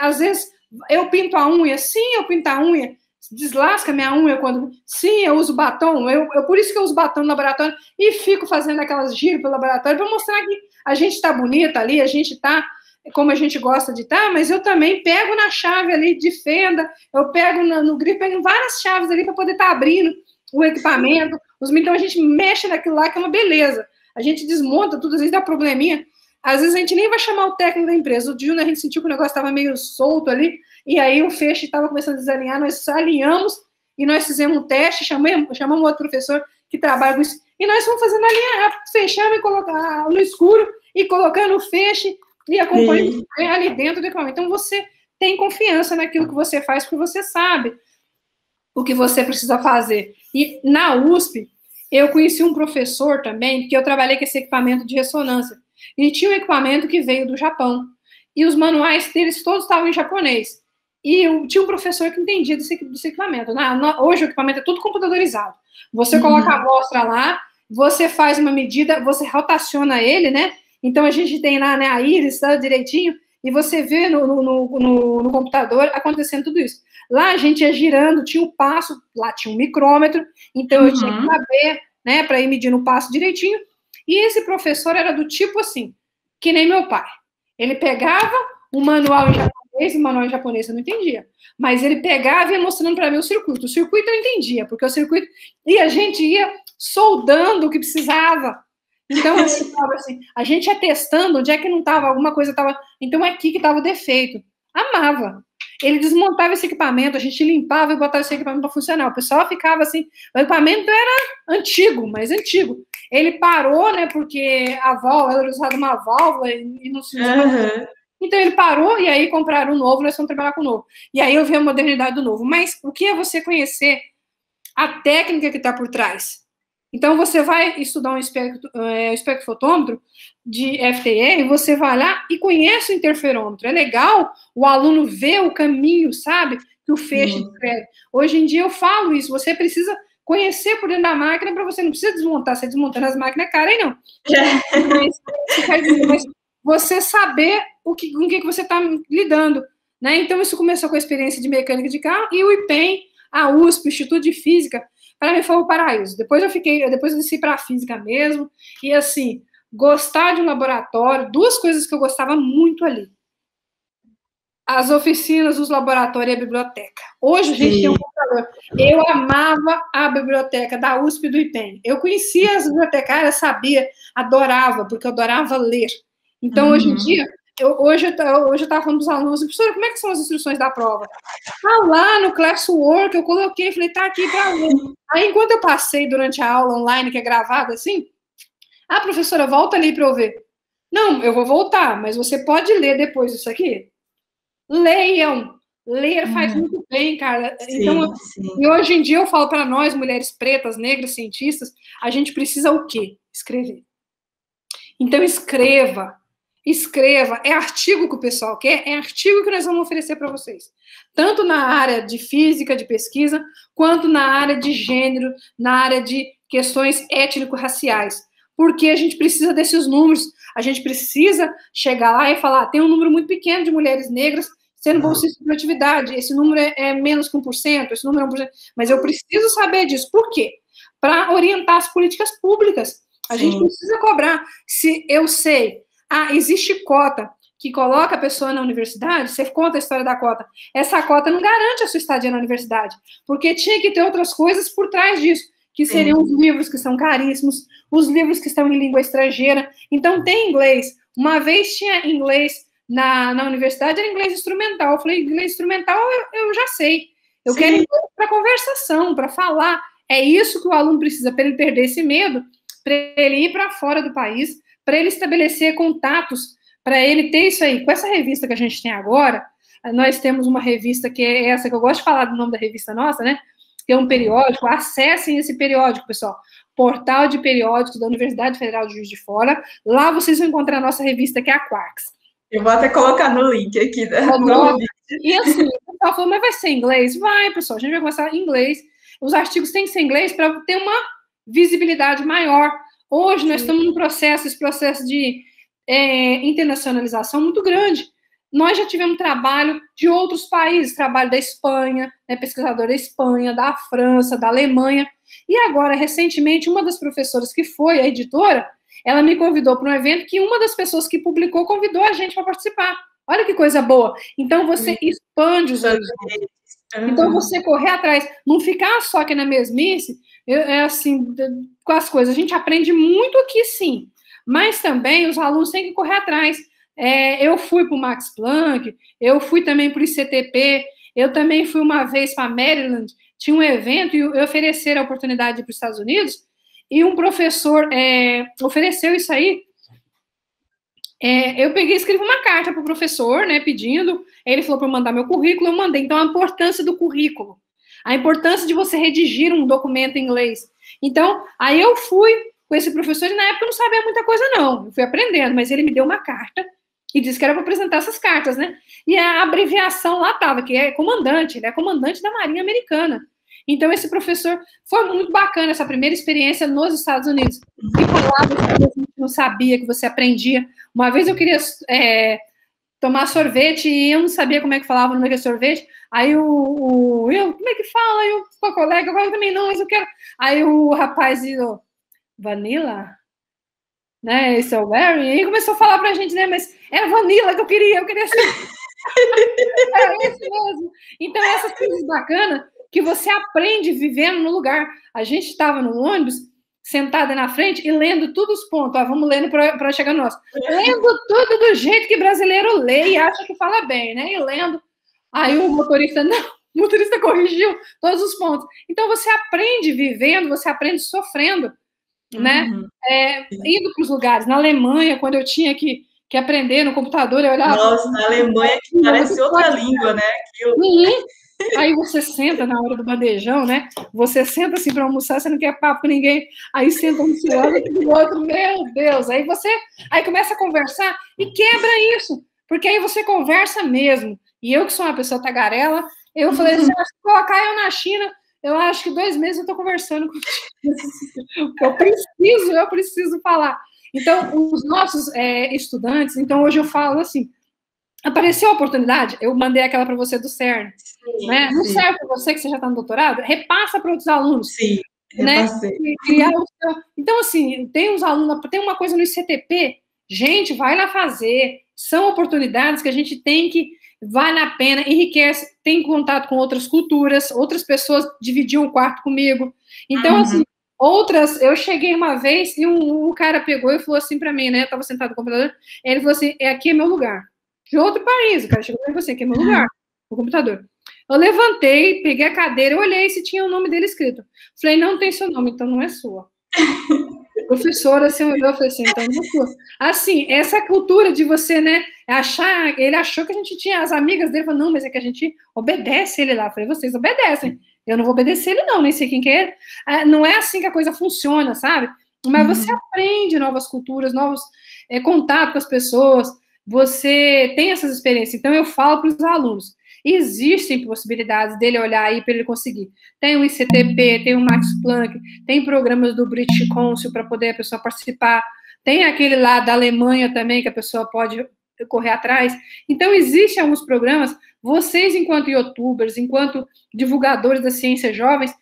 às vezes eu pinto a unha, sim, eu pinto a unha, deslasca minha unha quando. Sim, eu uso batom, por isso que eu uso batom no laboratório e fico fazendo aquelas giras pelo laboratório para mostrar que a gente está bonita ali, a gente está como a gente gosta de estar, mas eu também pego na chave ali de fenda, eu pego no grifo, pego várias chaves ali para poder estar abrindo o equipamento. Então a gente mexe naquilo lá que é uma beleza. A gente desmonta tudo, às vezes dá probleminha. Às vezes a gente nem vai chamar o técnico da empresa. O dia a gente sentiu que o negócio estava meio solto ali, e aí o feixe estava começando a desalinhar, nós alinhamos, e nós fizemos um teste, chamamos outro professor que trabalha com isso, e nós fomos fazendo a linha rápida, fechamos e colocar no escuro, e colocando o feixe, e acompanhando ali dentro do equipamento. Então, você tem confiança naquilo que você faz, porque você sabe o que você precisa fazer. E na USP, eu conheci um professor também, que eu trabalhei com esse equipamento de ressonância. E tinha um equipamento que veio do Japão. E os manuais deles todos estavam em japonês. E tinha um professor que entendia desse equipamento. Hoje o equipamento é tudo computadorizado. Você coloca a amostra lá, você faz uma medida, você rotaciona ele, né? Então, a gente tem lá, né, a íris, tá, direitinho, e você vê no computador acontecendo tudo isso. Lá, a gente ia girando, tinha um passo, lá tinha um micrômetro, então eu tinha que saber, né, para ir medindo o passo direitinho. E esse professor era do tipo assim, que nem meu pai. Ele pegava o manual em japonês eu não entendia, mas ele pegava e ia mostrando para mim o circuito. O circuito eu entendia, porque o circuito... E a gente ia soldando o que precisava. Então, assim, a gente ia testando onde é que não estava, alguma coisa estava... Então, é aqui que estava o defeito. Amava. Ele desmontava esse equipamento, a gente limpava e botava esse equipamento para funcionar. O pessoal ficava assim... O equipamento era antigo, mas antigo. Ele parou, né, porque a válvula, era usada uma válvula e não se usava. Então, ele parou e aí compraram um novo, nós fomos trabalhar com o novo. E aí eu vi a modernidade do novo. Mas o que é você conhecer a técnica que está por trás? Então, você vai estudar um espectrofotômetro de FTE, e você vai lá e conhece o interferômetro. É legal o aluno ver o caminho, sabe? Que o feixe descreve. Hoje em dia eu falo isso, você precisa conhecer por dentro da máquina para você não precisa desmontar, você desmontando as máquinas é cara aí não. Mas você saber com que você está lidando, né? Então, isso começou com a experiência de mecânica de carro, e o IPEM, a USP, o Instituto de Física, para mim foi o paraíso. Depois eu desci para a física mesmo, e assim, gostar de um laboratório, duas coisas que eu gostava muito ali. As oficinas, os laboratórios e a biblioteca. Hoje a gente tem um computador. Eu amava a biblioteca da USP e do IPEM. Eu conhecia as bibliotecárias, sabia, adorava, porque eu adorava ler. Então, hoje em dia, hoje eu estava falando para os alunos, professora, como é que são as instruções da prova? Lá no Classwork, eu coloquei, falei, tá aqui para ler. Aí, enquanto eu passei durante a aula online, que é gravada assim, professora, volta ali para eu ver. Não, eu vou voltar, mas você pode ler depois disso aqui? Leiam. Ler faz muito bem, cara. Então, e hoje em dia eu falo para nós, mulheres pretas, negras, cientistas, a gente precisa o quê? Escrever. Então, escreva. escreva, é artigo que o pessoal quer, é artigo que nós vamos oferecer para vocês. Tanto na área de física, de pesquisa, quanto na área de gênero, na área de questões étnico-raciais. Porque a gente precisa desses números, a gente precisa chegar lá e falar, tem um número muito pequeno de mulheres negras sendo bolsistas de produtividade, esse número é menos que 1%, esse número é 1%, mas eu preciso saber disso. Por quê? Para orientar as políticas públicas. A gente precisa cobrar. Se eu sei, existe cota que coloca a pessoa na universidade, você conta a história da cota, essa cota não garante a sua estadia na universidade, porque tinha que ter outras coisas por trás disso, que seriam os livros que são caríssimos, os livros que estão em língua estrangeira. Então, tem inglês. Uma vez tinha inglês na universidade, era inglês instrumental. Eu falei, inglês instrumental eu já sei. Eu quero inglês para conversação, para falar. É isso que o aluno precisa, para ele perder esse medo, para ele ir para fora do país, para ele estabelecer contatos, para ele ter isso aí. Com essa revista que a gente tem agora, nós temos uma revista que é essa, que eu gosto de falar do nome da revista nossa, né? Que é um periódico. Acessem esse periódico, pessoal. Portal de Periódicos da Universidade Federal de Juiz de Fora. Lá vocês vão encontrar a nossa revista, que é a Quarks. Eu vou até colocar no link aqui. E assim, o pessoal falou, mas vai ser em inglês? Vai, pessoal, a gente vai começar em inglês. Os artigos têm que ser em inglês para ter uma visibilidade maior. Hoje nós estamos num processo, esse processo de internacionalização muito grande. Nós já tivemos trabalho de outros países, trabalho da Espanha, né, pesquisador da Espanha, da França, da Alemanha. E agora, recentemente, uma das professoras que foi a editora, ela me convidou para um evento que uma das pessoas que publicou convidou a gente para participar. Olha que coisa boa. Então, você expande os horizontes. Então, você correr atrás, não ficar só aqui na mesmice, assim, com as coisas. A gente aprende muito aqui, sim, mas também os alunos têm que correr atrás. Eu fui para o Max Planck, eu fui também para o ICTP, eu também fui uma vez para Maryland, tinha um evento e ofereceram a oportunidade de ir para os Estados Unidos, e um professor ofereceu isso aí. Eu peguei e escrevi uma carta para o professor, né, pedindo, ele falou para eu mandar meu currículo, eu mandei. Então, a importância do currículo, a importância de você redigir um documento em inglês. Então, aí eu fui com esse professor, e na época eu não sabia muita coisa, não, eu fui aprendendo, mas ele me deu uma carta, e disse que era para apresentar essas cartas, né, e a abreviação lá estava, que é comandante, ele é comandante da Marinha Americana. Então, esse professor, foi muito bacana essa primeira experiência nos Estados Unidos. E palavras que a gente não sabia, que você aprendia. Uma vez eu queria tomar sorvete e eu não sabia como é que falava o nome daquele sorvete. Aí como é que fala? Aí o colega, eu também não, mas eu quero. Aí o rapaz disse, vanilla? Né, esse é o Barry. E aí começou a falar pra gente, né, mas era vanilla que eu queria ser. É esse mesmo. Então, essas coisas bacanas que você aprende vivendo no lugar. A gente estava no ônibus, sentada na frente e lendo todos os pontos. Vamos lendo para chegar no nosso. Lendo tudo do jeito que brasileiro lê e acha que fala bem, né? E lendo. Aí o motorista, não, o motorista corrigiu todos os pontos. Então, você aprende vivendo, você aprende sofrendo, né? Indo para os lugares. Na Alemanha, quando eu tinha que aprender no computador, eu olhava... Nossa, na Alemanha que parece outra língua, né? Aí você senta na hora do bandejão, né? Você senta assim para almoçar, você não quer papo com ninguém. Aí senta um do lado do outro, meu Deus. Aí começa a conversar e quebra isso, porque aí você conversa mesmo. E eu, que sou uma pessoa tagarela, eu falei assim, se colocar eu na China, eu acho que 2 meses eu estou conversando contigo. Eu preciso falar. Então, os nossos estudantes, então hoje eu falo assim, apareceu a oportunidade, eu mandei aquela para você do CERN, né? Não serve para você que você já está no doutorado? Repassa para outros alunos. Sim, né? Então, assim, tem uns alunos, tem uma coisa no ICTP, gente, vai lá fazer, são oportunidades que a gente tem que, vale a pena, enriquece, tem contato com outras culturas, outras pessoas dividiam o quarto comigo. Então, assim, outras, eu cheguei uma vez e um cara pegou e falou assim para mim, né? Eu estava sentado no computador, ele falou assim, aqui é meu lugar. De outro país, o cara chegou e falou assim, aqui é meu lugar, no computador. Eu levantei, peguei a cadeira, eu olhei se tinha o nome dele escrito. Falei, não tem seu nome, então não é sua. Professora, assim, eu falei assim, então não é sua. Assim, essa cultura de você, né, ele achou que a gente tinha, as amigas dele falaram, não, mas é que a gente obedece ele lá. Eu falei, vocês obedecem. Eu não vou obedecer ele não, nem sei quem que é. Não é assim que a coisa funciona, sabe? mas você aprende novas culturas, novos contato com as pessoas, você tem essas experiências. Então, eu falo para os alunos, existem possibilidades dele olhar aí para ele conseguir. Tem o ICTP, tem o Max Planck, tem programas do British Council para poder a pessoa participar, tem aquele lá da Alemanha também que a pessoa pode correr atrás. Então, existem alguns programas, vocês, enquanto youtubers, enquanto divulgadores da ciência jovens,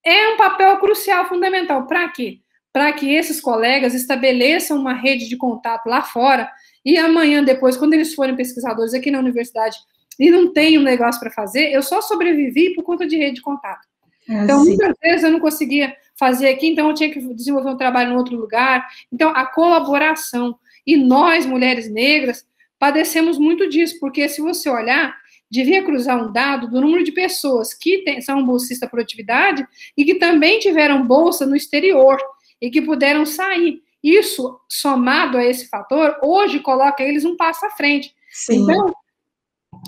é um papel crucial, fundamental. Para quê? Para que esses colegas estabeleçam uma rede de contato lá fora e amanhã, depois, quando eles forem pesquisadores aqui na universidade e não tem um negócio para fazer, eu só sobrevivi por conta de rede de contato. Então, muitas vezes eu não conseguia fazer aqui, então eu tinha que desenvolver um trabalho em outro lugar. Então, a colaboração. E nós, mulheres negras, padecemos muito disso, porque se você olhar, devia cruzar um dado do número de pessoas que são bolsistas por atividade e que também tiveram bolsa no exterior e que puderam sair. Isso, somado a esse fator, hoje coloca eles um passo à frente. Sim. Então,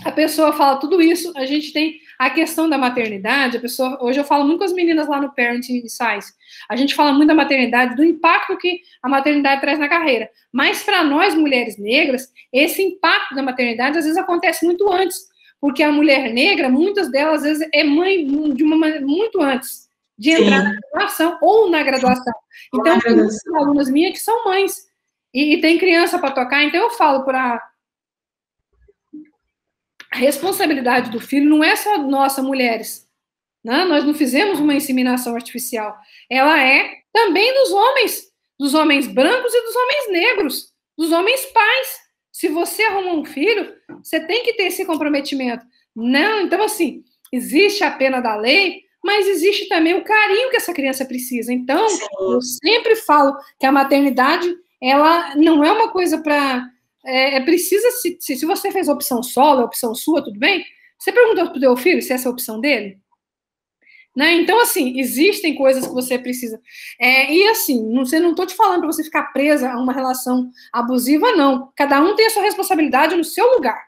a pessoa fala tudo isso, a gente tem a questão da maternidade, a pessoa, hoje eu falo muito com as meninas lá no Parenting Science, a gente fala muito da maternidade, do impacto que a maternidade traz na carreira, mas para nós, mulheres negras, esse impacto da maternidade às vezes acontece muito antes, porque a mulher negra, muitas delas, às vezes, é mãe de uma muito antes de entrar na graduação ou na graduação. Então, tem muitas alunas minhas que são mães e tem criança para tocar, então eu falo para a responsabilidade do filho não é só nossa, mulheres. Né? Nós não fizemos uma inseminação artificial. Ela é também dos homens brancos e dos homens negros, dos homens pais. Se você arruma um filho, você tem que ter esse comprometimento. Não, então, assim, existe a pena da lei, mas existe também o carinho que essa criança precisa. Então, eu sempre falo que a maternidade, ela não é uma coisa para... precisa, se você fez a opção solo, a opção sua, tudo bem? Você perguntou para o teu filho se essa é a opção dele? Né? Então, assim, existem coisas que você precisa. E, assim, não estou te falando para você ficar presa a uma relação abusiva, não. Cada um tem a sua responsabilidade no seu lugar,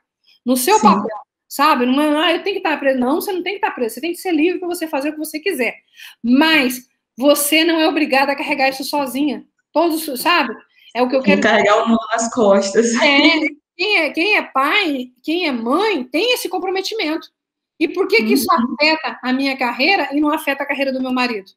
no seu papel, sabe? Não eu tenho que estar presa. Não, você não tem que estar presa. Você tem que ser livre para você fazer o que você quiser. Mas você não é obrigada a carregar isso sozinha. Todos, sabe? É o que eu quero carregar o mundo nas costas. Quem é pai, quem é mãe, tem esse comprometimento. E por que isso afeta a minha carreira e não afeta a carreira do meu marido?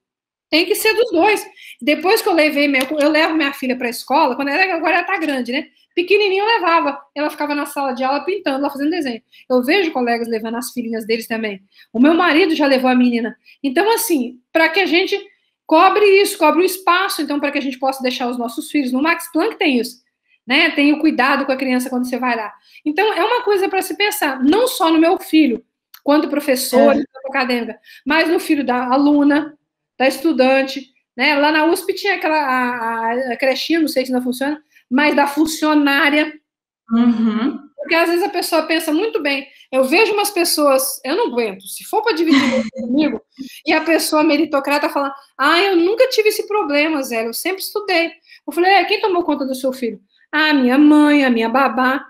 Tem que ser dos dois. Depois que eu levo minha filha para a escola, agora ela está grande, né? Pequenininha eu levava, ela ficava na sala de aula pintando, ela fazendo desenho. Eu vejo colegas levando as filhinhas deles também. O meu marido já levou a menina. Então, assim, para que a gente cobre o espaço, então, para que a gente possa deixar os nossos filhos. No Max Planck tem isso, né? Tem o cuidado com a criança quando você vai lá. Então, é uma coisa para se pensar, não só no meu filho, quanto professora, quanto acadêmica, mas no filho da aluna, da estudante, né? Lá na USP tinha a crechinha, não sei se ainda funciona, mas da funcionária. Porque às vezes a pessoa pensa muito bem. Eu vejo umas pessoas, eu não aguento, se for para dividir comigo, e a pessoa meritocrata fala, eu nunca tive esse problema, Zé, eu sempre estudei. Eu falei, quem tomou conta do seu filho? Minha mãe, a minha babá.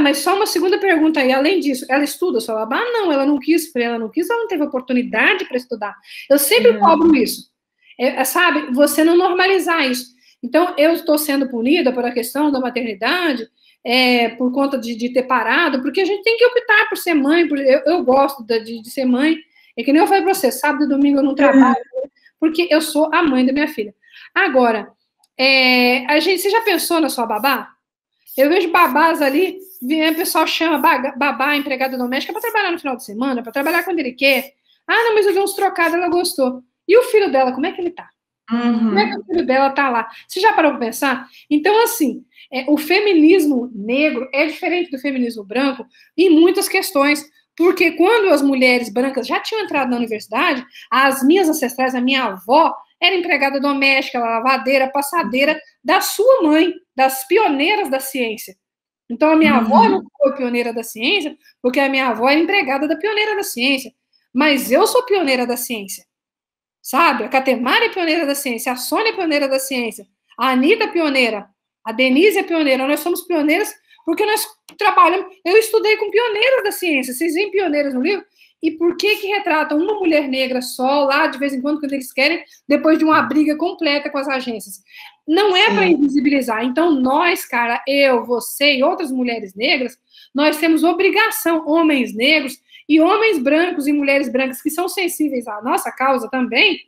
Mas só uma segunda pergunta aí, além disso, ela estuda sua babá? Não, ela não quis, ela não teve oportunidade para estudar. Eu sempre cobro isso. Sabe, você não normalizar isso. Então, eu estou sendo punida por a questão da maternidade, por conta de ter parado, porque a gente tem que optar por ser mãe, eu gosto de ser mãe, é que nem eu falei para você, sábado e domingo eu não trabalho, porque eu sou a mãe da minha filha. Agora, você já pensou na sua babá? Eu vejo babás ali, o pessoal chama babá, empregada doméstica, para trabalhar no final de semana, para trabalhar quando ele quer. Não, mas eu vi uns trocados, ela gostou. E o filho dela, como é que ele tá? Como é que o filho dela tá lá? Você já parou para pensar? Então, assim, o feminismo negro é diferente do feminismo branco em muitas questões, porque quando as mulheres brancas já tinham entrado na universidade, as minhas ancestrais, a minha avó, era empregada doméstica, lavadeira, passadeira da sua mãe, das pioneiras da ciência. Então, a minha avó não foi pioneira da ciência, porque a minha avó era empregada da pioneira da ciência. Mas eu sou pioneira da ciência. Sabe? A Catemara é pioneira da ciência, a Sônia é pioneira da ciência, a Anitta é pioneira, a Denise é pioneira. Nós somos pioneiras porque nós trabalhamos... Eu estudei com pioneiras da ciência. Vocês veem pioneiras no livro? E por que retratam uma mulher negra só, lá de vez em quando eles querem, depois de uma briga completa com as agências? Não é para invisibilizar. Então, nós, cara, eu, você e outras mulheres negras, nós temos obrigação, homens negros e homens brancos e mulheres brancas que são sensíveis à nossa causa também,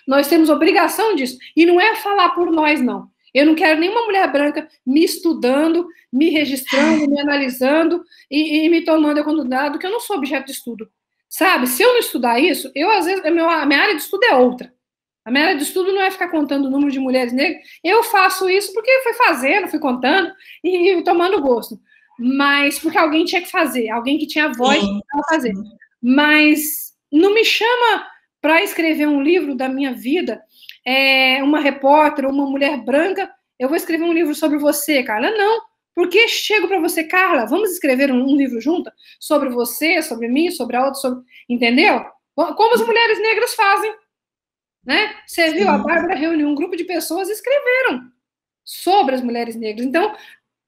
nós temos obrigação disso. E não é falar por nós, não. Eu não quero nenhuma mulher branca me estudando, me registrando, me analisando e me tomando como dado que eu não sou objeto de estudo. Sabe? Se eu não estudar isso, eu, às vezes, a minha área de estudo é outra. A minha área de estudo não é ficar contando o número de mulheres negras. Eu faço isso porque fui fazendo, fui contando e tomando gosto. Mas porque alguém tinha que fazer, alguém que tinha voz para fazer. Mas não me chama para escrever um livro da minha vida, uma repórter, uma mulher branca, eu vou escrever um livro sobre você, Carla. Não, porque chego para você, Carla, vamos escrever um livro junto sobre você, sobre mim, sobre a outra, sobre... entendeu? Como as mulheres negras fazem, né? Você viu, a Bárbara reuniu um grupo de pessoas e escreveram sobre as mulheres negras. Então,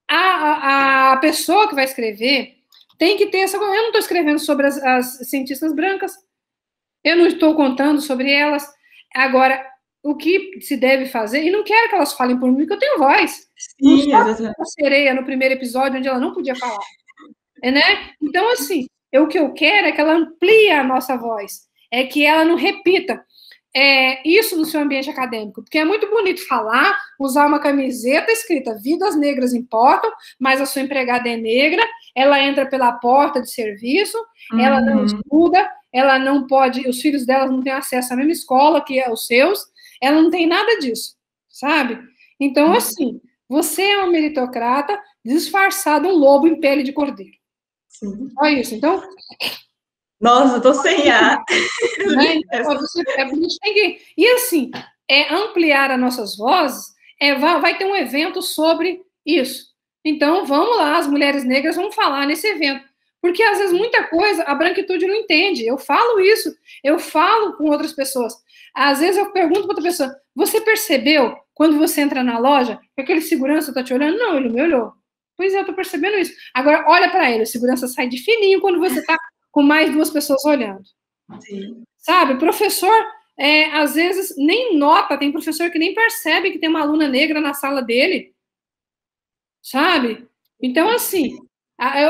a pessoa que vai escrever tem que ter essa... Eu não estou escrevendo sobre as cientistas brancas, eu não estou contando sobre elas. Agora, o que se deve fazer, e não quero que elas falem por mim, porque eu tenho voz. Sim, a sereia no primeiro episódio, onde ela não podia falar. Né? Então, assim, o que eu quero é que ela amplie a nossa voz, é que ela não repita isso no seu ambiente acadêmico, porque é muito bonito falar, usar uma camiseta escrita "Vidas negras importam", mas a sua empregada é negra, ela entra pela porta de serviço, ela não estuda, ela não pode, os filhos dela não têm acesso à mesma escola que os seus, ela não tem nada disso, sabe? Então, assim, você é uma meritocrata disfarçado, um lobo em pele de cordeiro. Sim. Só isso, então... Nossa, eu tô sem ar. Né? Então, a gente tem que... E, assim, ampliar as nossas vozes, vai ter um evento sobre isso. Então, vamos lá, as mulheres negras vão falar nesse evento. Porque, às vezes, muita coisa a branquitude não entende. Eu falo isso, eu falo com outras pessoas. Às vezes, eu pergunto para outra pessoa, você percebeu, quando você entra na loja, que aquele segurança está te olhando? Não, ele me olhou. Pois é, eu estou percebendo isso. Agora, olha para ele, o segurança sai de fininho quando você está com mais 2 pessoas olhando. Sim. Sabe, o professor, às vezes, nem nota, tem professor que nem percebe que tem uma aluna negra na sala dele. Sabe? Então, assim...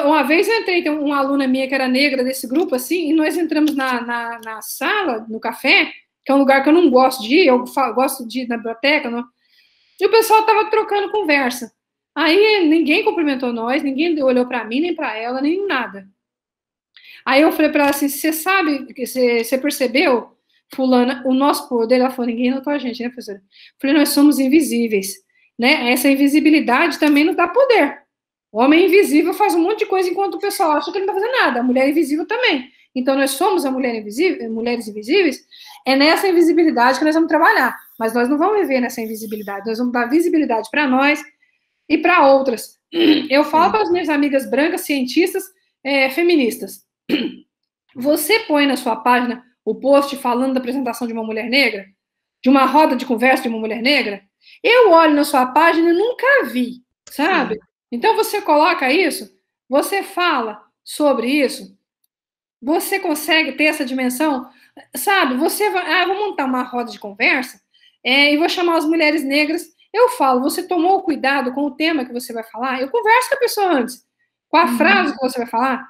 Uma vez eu entrei, tem uma aluna minha que era negra desse grupo, assim, e nós entramos na sala, no café, que é um lugar que eu não gosto de ir, eu gosto de ir na biblioteca, não? E o pessoal estava trocando conversa. Aí ninguém cumprimentou nós, ninguém olhou para mim, nem para ela, nem nada. Aí eu falei para ela assim, você sabe, você percebeu, fulana, o nosso poder? Ela falou, ninguém notou a gente, né, professora? Eu falei, nós somos invisíveis, né? Essa invisibilidade também nos dá poder. O homem invisível faz um monte de coisa enquanto o pessoal acha que ele não vai fazer nada. A mulher invisível também. Então, nós somos mulheres invisíveis. É nessa invisibilidade que nós vamos trabalhar. Mas nós não vamos viver nessa invisibilidade. Nós vamos dar visibilidade para nós e para outras. Eu falo para as minhas amigas brancas, cientistas, feministas. Você põe na sua página o post falando da apresentação de uma mulher negra? De uma roda de conversa de uma mulher negra? Eu olho na sua página e nunca vi, sabe? Sim. Então, você coloca isso, você fala sobre isso, você consegue ter essa dimensão, sabe? Você vai, vou montar uma roda de conversa e vou chamar as mulheres negras. Eu falo, você tomou cuidado com o tema que você vai falar? Eu converso com a pessoa antes, com a frase que você vai falar.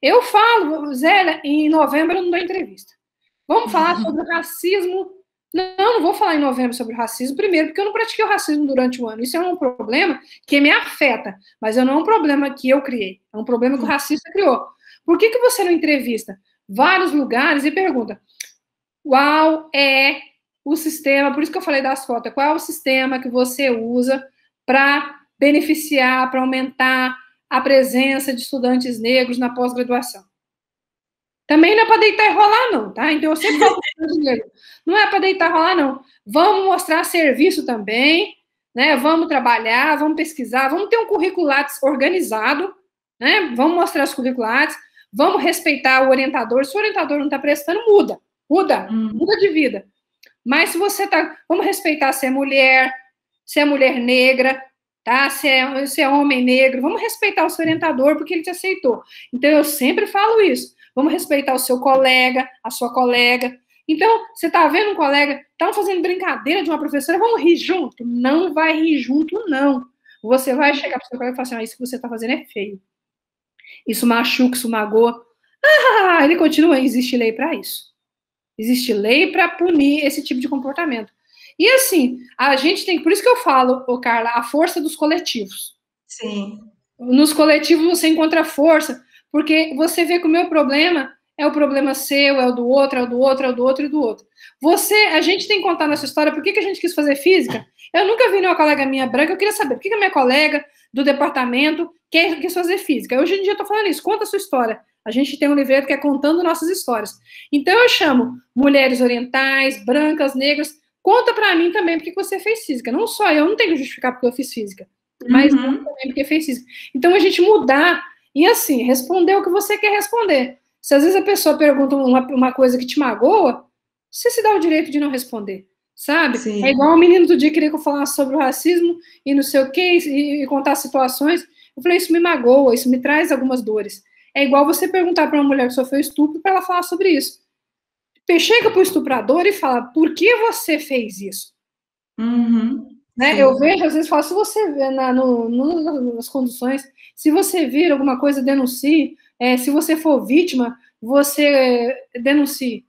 Eu falo, Zélia, em novembro eu não dou entrevista. Vamos falar sobre o racismo. Não vou falar em novembro sobre o racismo, primeiro, porque eu não pratiquei o racismo durante o ano. Isso é um problema que me afeta, mas não é um problema que eu criei, é um problema que o racista criou. Por que você não entrevista vários lugares e pergunta qual é o sistema, por isso que eu falei das cotas, qual é o sistema que você usa para beneficiar, para aumentar a presença de estudantes negros na pós-graduação? Também não é para deitar e rolar, não, tá? Então, eu sempre falo para os negros, não é para deitar e rolar, não. Vamos mostrar serviço também, né? Vamos trabalhar, vamos pesquisar, vamos ter um currículo Lattes organizado, né? Vamos mostrar os currículos Lattes, vamos respeitar o orientador. Se o orientador não está prestando, muda de vida. Mas se você tá... Vamos respeitar se é mulher negra, tá? Se é homem negro, vamos respeitar o seu orientador, porque ele te aceitou. Então, eu sempre falo isso. Vamos respeitar o seu colega, a sua colega. Então, você está vendo um colega, estão fazendo brincadeira de uma professora, vamos rir junto? Não vai rir junto, não. Você vai chegar para o seu colega e falar assim, isso que você está fazendo é feio. Isso machuca, isso magoa. Ele continua, existe lei para isso. Existe lei para punir esse tipo de comportamento. E assim, a gente tem, por isso que eu falo, Carla, a força dos coletivos. Sim. Nos coletivos você encontra força, porque você vê que o meu problema é o problema seu, é o do outro, é o do outro, é o do outro e do outro. A gente tem que contar nossa história, por que a gente quis fazer física? Eu nunca vi uma colega minha branca, eu queria saber por que a minha colega do departamento quis fazer física. Hoje em dia eu tô falando isso, conta a sua história. A gente tem um livreto que é contando nossas histórias. Então eu chamo mulheres orientais, brancas, negras, conta para mim também por que você fez física. Não só eu, não tenho que justificar porque eu fiz física, mas também porque fez física. Então a gente mudar e assim, responder o que você quer responder. Se às vezes a pessoa pergunta uma coisa que te magoa, você se dá o direito de não responder, sabe? Sim. É igual o menino do dia queria que eu falasse sobre o racismo e não sei o quê, e contar situações. Eu falei, isso me magoa, isso me traz algumas dores. É igual você perguntar para uma mulher que sofreu estupro para ela falar sobre isso. Chega para o estuprador e fala, por que você fez isso? Né? Eu vejo, às vezes, falo, se você vê nas condições, se você vir alguma coisa, denuncie. Se você for vítima, você denuncie.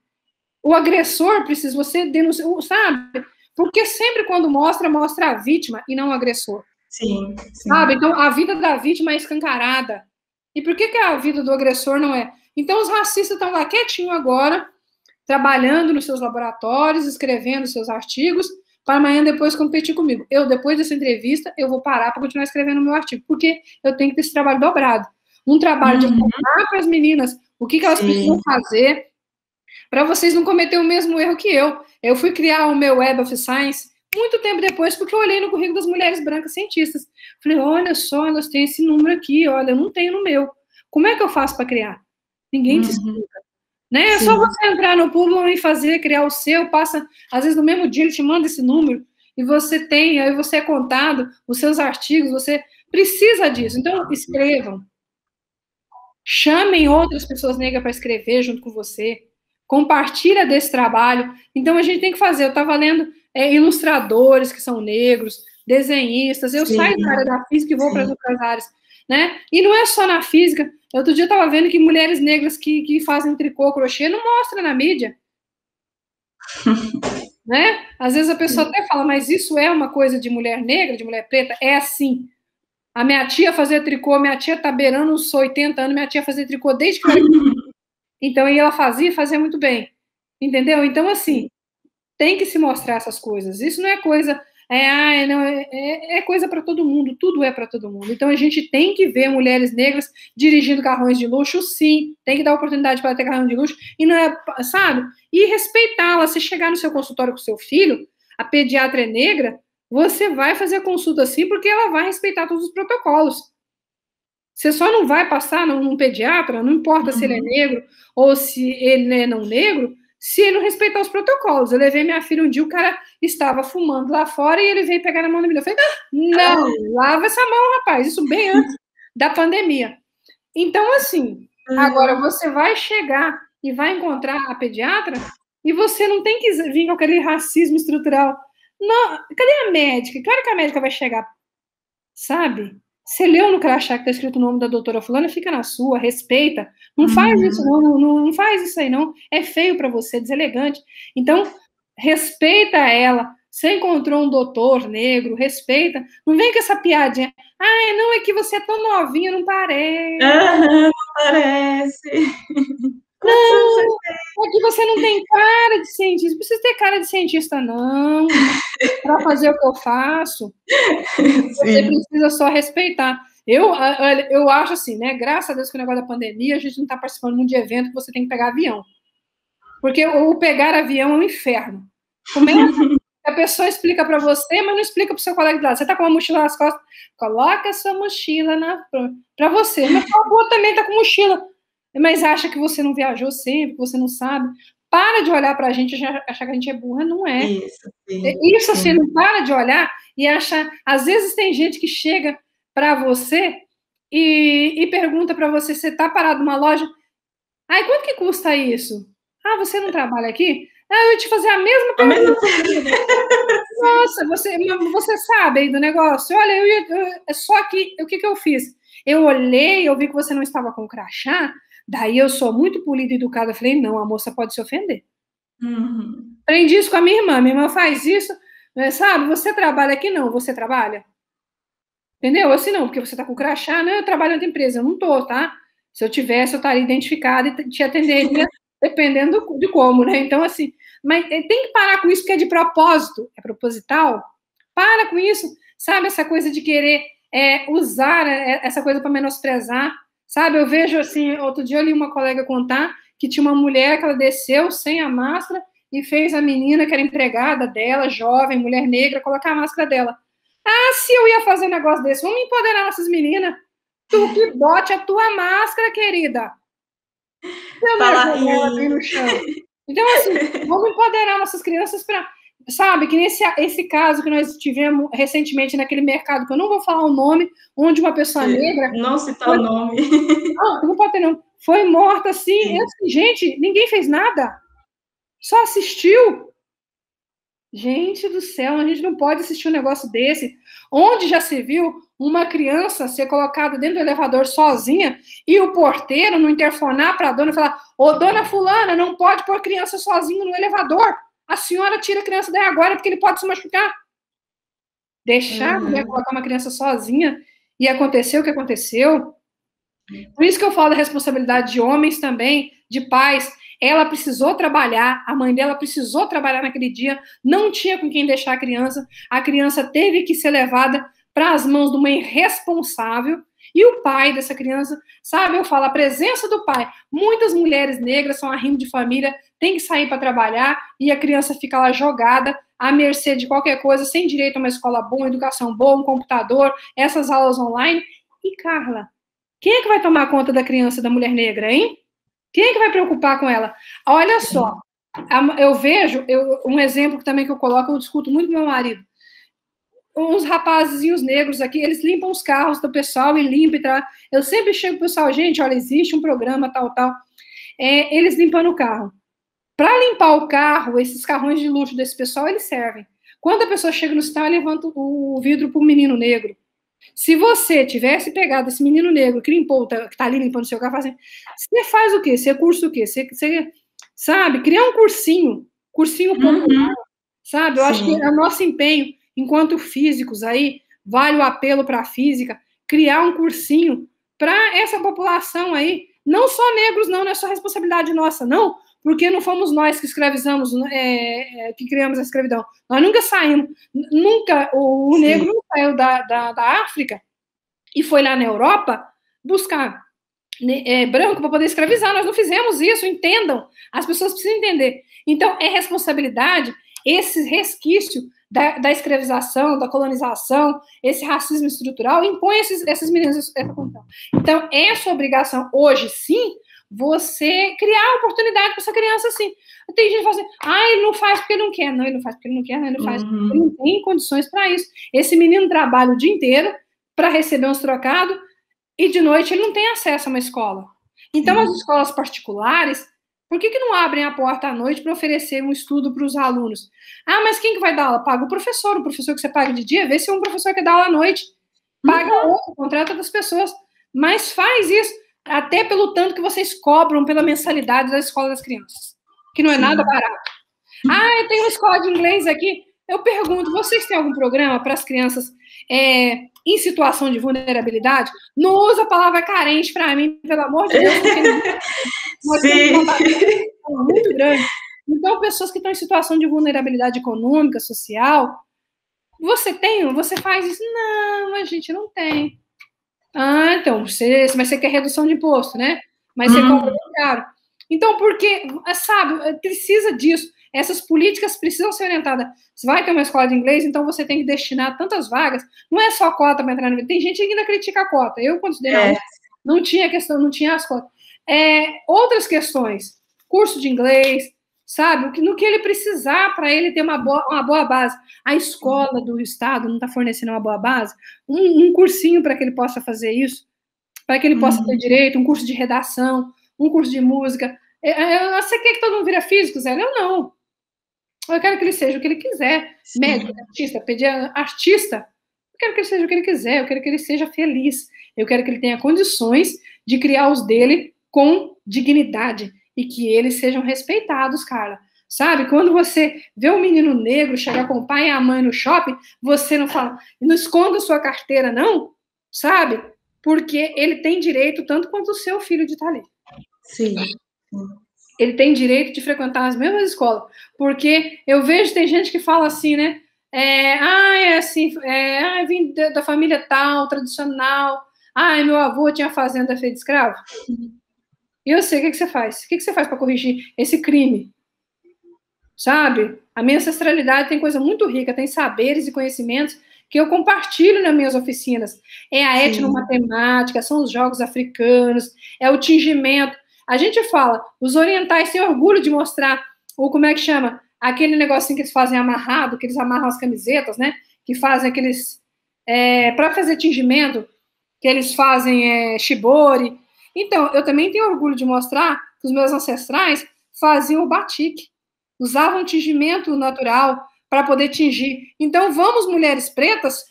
O agressor precisa, você denunciar, sabe? Porque sempre quando mostra a vítima e não o agressor. Sim. Sabe? Então, a vida da vítima é escancarada. E por que a vida do agressor não é? Então, os racistas estão lá quietinho agora, trabalhando nos seus laboratórios, escrevendo seus artigos, para amanhã depois competir comigo. Depois dessa entrevista, eu vou parar para continuar escrevendo o meu artigo, porque eu tenho que ter esse trabalho dobrado. Um trabalho de contar para as meninas o que elas precisam fazer, para vocês não cometerem o mesmo erro que eu. Eu fui criar o meu Web of Science muito tempo depois, porque eu olhei no currículo das mulheres brancas cientistas. Falei, olha só, elas têm esse número aqui, olha, eu não tenho no meu. Como é que eu faço para criar? Ninguém te explica. Né? É só você entrar no Publon e criar o seu, passa, às vezes no mesmo dia ele te manda esse número, e você tem, aí você é contado, os seus artigos, você precisa disso. Então, escrevam. Chamem outras pessoas negras para escrever junto com você. Compartilha desse trabalho. Então, a gente tem que fazer. Eu estava lendo ilustradores que são negros, desenhistas. Eu saio da área da física e vou para as outras áreas. Né? E não é só na física. Outro dia eu estava vendo que mulheres negras que fazem tricô, crochê, não mostra na mídia. Né? Às vezes a pessoa até fala, mas isso é uma coisa de mulher negra, de mulher preta? É assim. A minha tia fazia tricô, minha tia tá beirando uns 80 anos, minha tia fazia tricô desde que eu era pequena. Então, e ela fazia muito bem. Entendeu? Então, assim, tem que se mostrar essas coisas. Isso não é coisa... é coisa para todo mundo, tudo é para todo mundo. Então a gente tem que ver mulheres negras dirigindo carrões de luxo, sim, tem que dar oportunidade para ter carrão de luxo, e não é, sabe? E respeitá-la. Se chegar no seu consultório com seu filho, a pediatra é negra, você vai fazer a consulta assim, porque ela vai respeitar todos os protocolos. Você só não vai passar num pediatra, não importa se ele é negro ou se ele é não negro, se ele não respeitar os protocolos. Eu levei minha filha um dia, o cara estava fumando lá fora e ele veio pegar na mão da menina. Eu falei, não, lava essa mão, rapaz. Isso bem antes da pandemia. Então, assim, agora você vai chegar e vai encontrar a pediatra e você não tem que vir com aquele racismo estrutural. Não, cadê a médica? Claro que a médica vai chegar, sabe? Você leu no crachá que está escrito o nome da doutora fulana, fica na sua, respeita. Não faz isso, não faz isso aí, não. É feio para você, deselegante. Então, respeita ela. Você encontrou um doutor negro, respeita. Não vem com essa piadinha. Não, é que você é tão novinha, não parece. Não parece. Não, é que você não tem cara de cientista. Não precisa ter cara de cientista, não. Para fazer o que eu faço, você precisa só respeitar. Eu acho assim, né? Graças a Deus que o negócio da pandemia, a gente não está participando muito de evento que você tem que pegar avião. Porque o pegar avião é um inferno. A pessoa explica para você, mas não explica para o seu colega de lado. Você está com uma mochila nas costas, coloca a sua mochila para você. Mas o outro também está com mochila. Mas acha que você não viajou sempre, que você não sabe. Para de olhar para a gente e achar que a gente é burra. Não é. Isso assim, não para de olhar e achar... Às vezes tem gente que chega para você e pergunta para você, você está parado numa loja? Quanto que custa isso? Você não trabalha aqui? eu ia te fazer a mesma pergunta. Nossa, você sabe aí do negócio? Olha, só que o que eu fiz? Eu olhei, eu vi que você não estava com crachá, daí eu sou muito polida e educada, eu falei, não, a moça pode se ofender. Aprendi isso com a minha irmã faz isso, sabe? Você trabalha aqui? Não, você trabalha? Entendeu? Assim não, porque você tá com crachá, né? Eu trabalho na empresa, eu não tô, tá? Se eu tivesse, eu estaria identificada e te atenderia, dependendo de como, né? Então, assim, mas tem que parar com isso, porque é de propósito, é proposital. Para com isso, sabe? Essa coisa de querer usar essa coisa para menosprezar, sabe? Eu vejo, assim, outro dia eu li uma colega contar que tinha uma mulher que ela desceu sem a máscara e fez a menina, que era empregada dela, jovem, mulher negra, colocar a máscara dela. Ah, se eu ia fazer um negócio desse, vamos empoderar nossas meninas. Tu que bote a tua máscara, querida. Eu não ela bem no chão. Então, assim, vamos empoderar nossas crianças para... Sabe, que esse caso que nós tivemos recentemente naquele mercado, que eu não vou falar o nome, onde uma pessoa negra... Não citar o nome. Não pode ter nome. Foi morta, assim. Assim, gente, ninguém fez nada. Só assistiu. Gente do céu, a gente não pode assistir um negócio desse. Onde já se viu uma criança ser colocada dentro do elevador sozinha e o porteiro não interfonar para a dona e falar: ô, dona fulana, não pode pôr criança sozinha no elevador. A senhora tira a criança daí agora porque ele pode se machucar. Deixar a mulher colocar uma criança sozinha e aconteceu o que aconteceu. Por isso que eu falo da responsabilidade de homens também, de pais. Ela precisou trabalhar, a mãe dela precisou trabalhar naquele dia, não tinha com quem deixar a criança teve que ser levada para as mãos de uma irresponsável, e o pai dessa criança, sabe, eu falo, a presença do pai, muitas mulheres negras são arrimo de família, tem que sair para trabalhar, e a criança fica lá jogada, à mercê de qualquer coisa, sem direito a uma escola boa, uma educação boa, um computador, essas aulas online. E, Carla, quem é que vai tomar conta da criança, da mulher negra, hein? Quem é que vai preocupar com ela? Olha só, eu vejo, um exemplo também que eu coloco, eu discuto muito com meu marido. Uns rapazinhos negros aqui, eles limpam os carros do pessoal e limpam e tal. Eu sempre chego pro pessoal, gente, olha, existe um programa tal. Eles limpando o carro. Para limpar o carro, esses carrões de luxo desse pessoal, eles servem. Quando a pessoa chega no hospital, levanta o vidro pro menino negro. Se você tivesse pegado esse menino negro que limpou, que tá ali limpando o seu carro, assim, você faz o quê? Você cursa o quê? Você sabe, criar um cursinho popular, sabe? Eu acho que é o nosso empenho, enquanto físicos aí, vale o apelo para a física, criar um cursinho para essa população aí, não só negros, não é só responsabilidade nossa, não, porque não fomos nós que escravizamos, que criamos a escravidão. Nós nunca saímos, o negro não saiu da África e foi lá na Europa buscar branco para poder escravizar. Nós não fizemos isso, entendam. As pessoas precisam entender. Então, é responsabilidade esse resquício da escravização, da colonização, esse racismo estrutural, impõe essas meninas. Então, é sua obrigação hoje, sim, você criar oportunidade para essa criança, assim. Tem gente que fala assim, ele não faz porque não quer. Não, ele não faz porque ele não quer, não, ele faz porque ele não tem condições para isso. Esse menino trabalha o dia inteiro para receber uns trocados e de noite ele não tem acesso a uma escola. Então, as escolas particulares, por que não abrem a porta à noite para oferecer um estudo para os alunos? Mas quem que vai dar aula? Paga o professor que você paga de dia, vê se é um professor que dá aula à noite. Paga outro, contrata das pessoas. Mas faz isso, até pelo tanto que vocês cobram pela mensalidade da escola das crianças, que não é nada barato. Eu tenho uma escola de inglês aqui. Eu pergunto, vocês têm algum programa para as crianças em situação de vulnerabilidade? Não usa a palavra carente para mim, pelo amor de Deus, porque nós temos uma muito grande. Então, pessoas que estão em situação de vulnerabilidade econômica, social, você faz isso? Não, a gente não tem. Então, mas você quer redução de imposto, né? Mas você compra caro. Então, porque, sabe, precisa disso. Essas políticas precisam ser orientadas. Você vai ter uma escola de inglês, então você tem que destinar tantas vagas. Não é só cota para entrar no... Tem gente que ainda critica a cota. Eu, quando estudei na UF, não tinha questão, não tinha as cotas. Outras questões. Curso de inglês, sabe? No que ele precisar para ele ter uma boa base. A escola do Estado não está fornecendo uma boa base. Um cursinho para que ele possa fazer isso, para que ele possa ter direito, um curso de redação, um curso de música. Você quer que todo mundo vira físico, Zé? Eu não. Eu quero que ele seja o que ele quiser. Sim. Médico, artista, artista. Eu quero que ele seja o que ele quiser. Eu quero que ele seja feliz. Eu quero que ele tenha condições de criar os dele com dignidade e que eles sejam respeitados, Carla. Sabe? Quando você vê um menino negro chegar com o pai e a mãe no shopping, você não fala, não esconda sua carteira, não, sabe? Porque ele tem direito tanto quanto o seu filho de estar ali. Sim. Ele tem direito de frequentar as mesmas escolas. Porque eu vejo, tem gente que fala assim, né? Vim da família tal, tradicional. Meu avô tinha fazenda feita de escravo. E eu sei, o que você faz? O que você faz para corrigir esse crime? Sabe? A minha ancestralidade tem coisa muito rica, tem saberes e conhecimentos que eu compartilho nas minhas oficinas. É a etnomatemática, são os jogos africanos, é o tingimento. A gente fala, os orientais têm orgulho de mostrar, ou como é que chama? Aquele negocinho que eles fazem amarrado, que eles amarram as camisetas, né? Que fazem aqueles... para fazer tingimento, que eles fazem shibori. Então, eu também tenho orgulho de mostrar que os meus ancestrais faziam o batik. Usavam tingimento natural para poder tingir. Então, vamos, mulheres pretas,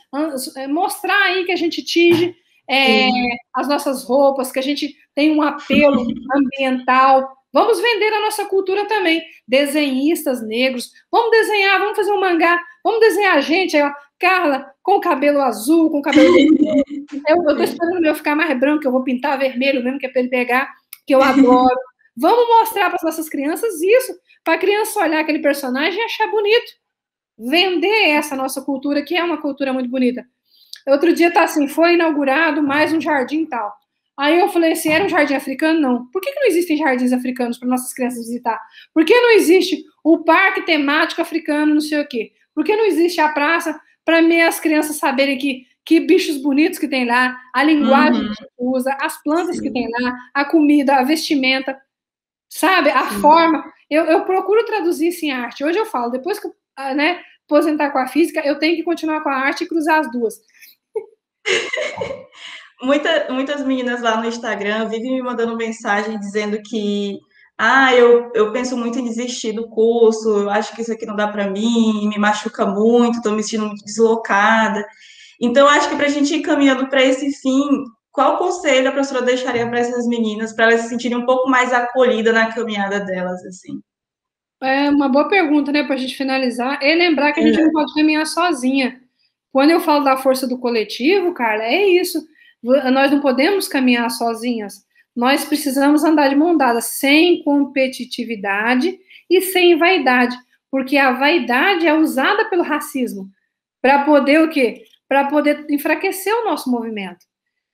mostrar aí que a gente tinge as nossas roupas, que a gente tem um apelo ambiental. Vamos vender a nossa cultura também. Desenhistas negros, vamos desenhar, vamos fazer um mangá, vamos desenhar a gente, aí, ó, Carla, com o cabelo azul, com o cabelo vermelho. Eu tô esperando o meu ficar mais branco, que eu vou pintar vermelho mesmo, que é para ele pegar, que eu adoro. Vamos mostrar para as nossas crianças isso, para a criança olhar aquele personagem e achar bonito. Vender essa nossa cultura, que é uma cultura muito bonita. Outro dia tá assim, foi inaugurado mais um jardim e tal. Aí eu falei assim, era um jardim africano? Não. Por que não existem jardins africanos para nossas crianças visitar? Por que não existe o parque temático africano, não sei o quê? Por que não existe a praça para as crianças saberem que bichos bonitos que tem lá, a linguagem que usa, as plantas que tem lá, a comida, a vestimenta, sabe? A forma. Eu procuro traduzir isso em arte. Hoje eu falo, depois que eu aposentar com a física, eu tenho que continuar com a arte e cruzar as duas. Muitas meninas lá no Instagram vivem me mandando mensagem dizendo que eu penso muito em desistir do curso, eu acho que isso aqui não dá para mim, me machuca muito, estou me sentindo muito deslocada. Então, acho que para a gente ir caminhando para esse fim, qual conselho a professora deixaria para essas meninas, para elas se sentirem um pouco mais acolhidas na caminhada delas, assim? É uma boa pergunta, né, para a gente finalizar. É lembrar que a gente não pode caminhar sozinha. Quando eu falo da força do coletivo, Carla, é isso. Nós não podemos caminhar sozinhas. Nós precisamos andar de mão dada, sem competitividade e sem vaidade. Porque a vaidade é usada pelo racismo para poder o quê? Para poder enfraquecer o nosso movimento.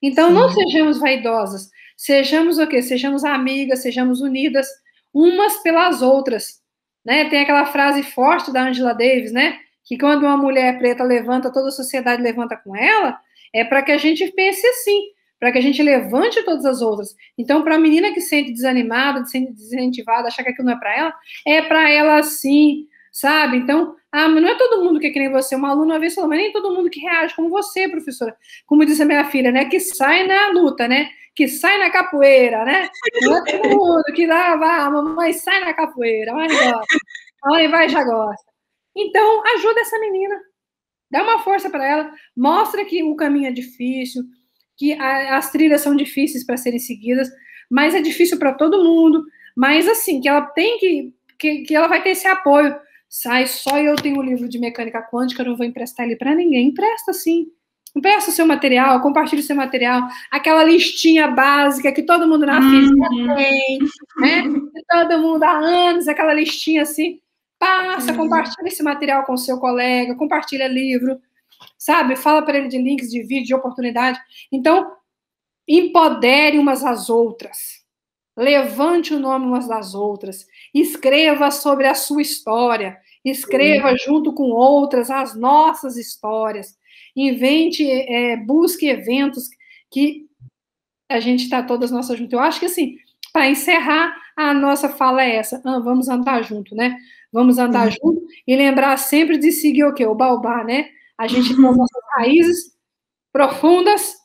Então, não sejamos vaidosas. Sejamos o quê? Sejamos amigas, sejamos unidas umas pelas outras. Né? Tem aquela frase forte da Angela Davis, né? Que quando uma mulher preta levanta, toda a sociedade levanta com ela, é para que a gente pense assim, para que a gente levante todas as outras. Então, para a menina que se sente desanimada, se sente desincentivada, achar que aquilo não é para ela sim, sabe? Então, mas não é todo mundo que é que nem você. Uma aluna uma vez falou, mas nem todo mundo que reage como você, professora. Como disse a minha filha, né? Que sai na luta, né? Que sai na capoeira, né? Não é todo mundo que lá, a mamãe sai na capoeira, mas gosta. A mãe vai e já gosta. Então, ajuda essa menina. Dá uma força para ela. Mostra que o caminho é difícil, que as trilhas são difíceis para serem seguidas, mas é difícil para todo mundo. Mas, assim, que ela tem que ela vai ter esse apoio. Só eu tenho um livro de mecânica quântica, eu não vou emprestar ele para ninguém. Empresta, sim. Empresta o seu material, compartilhe o seu material, aquela listinha básica que todo mundo na física tem, né? Que todo mundo há anos, aquela listinha assim. Passa, compartilha esse material com o seu colega, compartilha livro, sabe? Fala para ele de links de vídeo, de oportunidade. Então, empodere umas às outras. Levante o nome umas das outras. Escreva sobre a sua história. Escreva junto com outras as nossas histórias. Invente, busque eventos que a gente está todas nossas juntas. Eu acho que, assim, para encerrar, a nossa fala é essa. Vamos andar junto, né? Vamos andar junto e lembrar sempre de seguir o quê? O baobá, né? A gente tem as nossas raízes profundas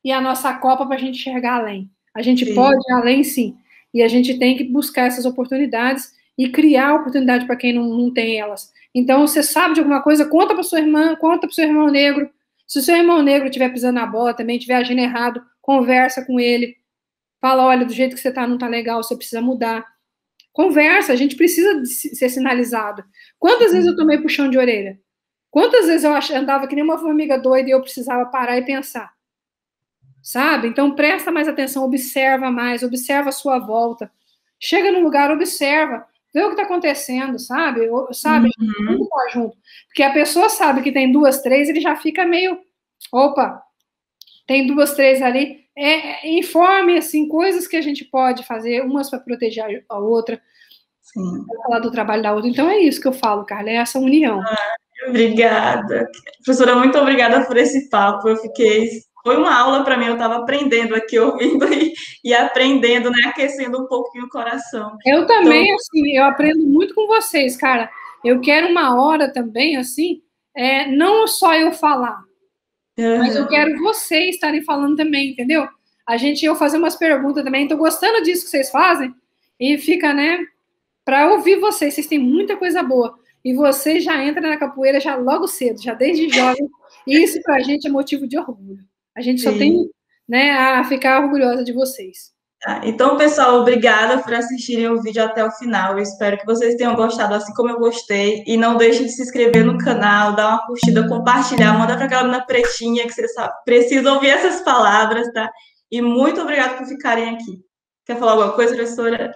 e a nossa copa para a gente enxergar além. A gente pode ir além, sim. E a gente tem que buscar essas oportunidades e criar oportunidade para quem não tem elas. Então, você sabe de alguma coisa, conta para sua irmã, conta para seu irmão negro. Se o seu irmão negro estiver pisando na bola também, estiver agindo errado, conversa com ele. Fala, olha, do jeito que você está não está legal, você precisa mudar. Conversa, a gente precisa de ser sinalizado. Quantas vezes eu tomei puxão de orelha? Quantas vezes eu andava que nem uma formiga doida e eu precisava parar e pensar? Sabe? Então, presta mais atenção, observa mais, observa a sua volta. Chega no lugar, observa, vê o que está acontecendo, sabe? Sabe? Tudo tá junto. Porque a pessoa sabe que tem 2, 3, ele já fica meio, opa, tem 2, 3 ali. Informe, assim, coisas que a gente pode fazer, umas para proteger a outra, para falar do trabalho da outra. Então, é isso que eu falo, Carla, é essa união. Obrigada. Professora, muito obrigada por esse papo. Foi uma aula para mim, eu estava aprendendo aqui, ouvindo e aprendendo, né? Aquecendo um pouquinho o coração. Eu também, então, assim, eu aprendo muito com vocês, cara. Eu quero uma hora também, assim, não só eu falar, mas eu quero vocês estarem falando também, entendeu? Eu fazer umas perguntas também, tô gostando disso que vocês fazem, e fica, né, para ouvir vocês têm muita coisa boa, e vocês já entram na capoeira já logo cedo, já desde jovem, e isso pra gente é motivo de orgulho. A gente só tem, né, a ficar orgulhosa de vocês. Então, pessoal, obrigada por assistirem o vídeo até o final. Eu espero que vocês tenham gostado, assim como eu gostei. E não deixem de se inscrever no canal, dar uma curtida, compartilhar, manda para aquela menina pretinha que você sabe, precisa ouvir essas palavras, tá? E muito obrigada por ficarem aqui. Quer falar alguma coisa, professora?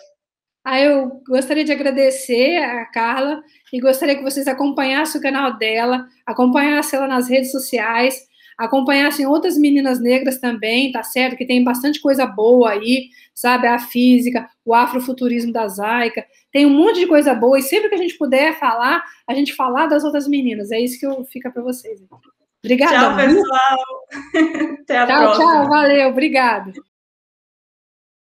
Eu gostaria de agradecer a Carla e gostaria que vocês acompanhassem o canal dela, acompanhassem ela nas redes sociais, acompanhassem outras meninas negras também, tá certo? Que tem bastante coisa boa aí, sabe? A física, o afrofuturismo da Zaica, tem um monte de coisa boa e sempre que a gente puder falar, a gente falar das outras meninas. É isso que fica para vocês. Obrigada. Tchau, pessoal. Até a próxima. Tchau, valeu, obrigada.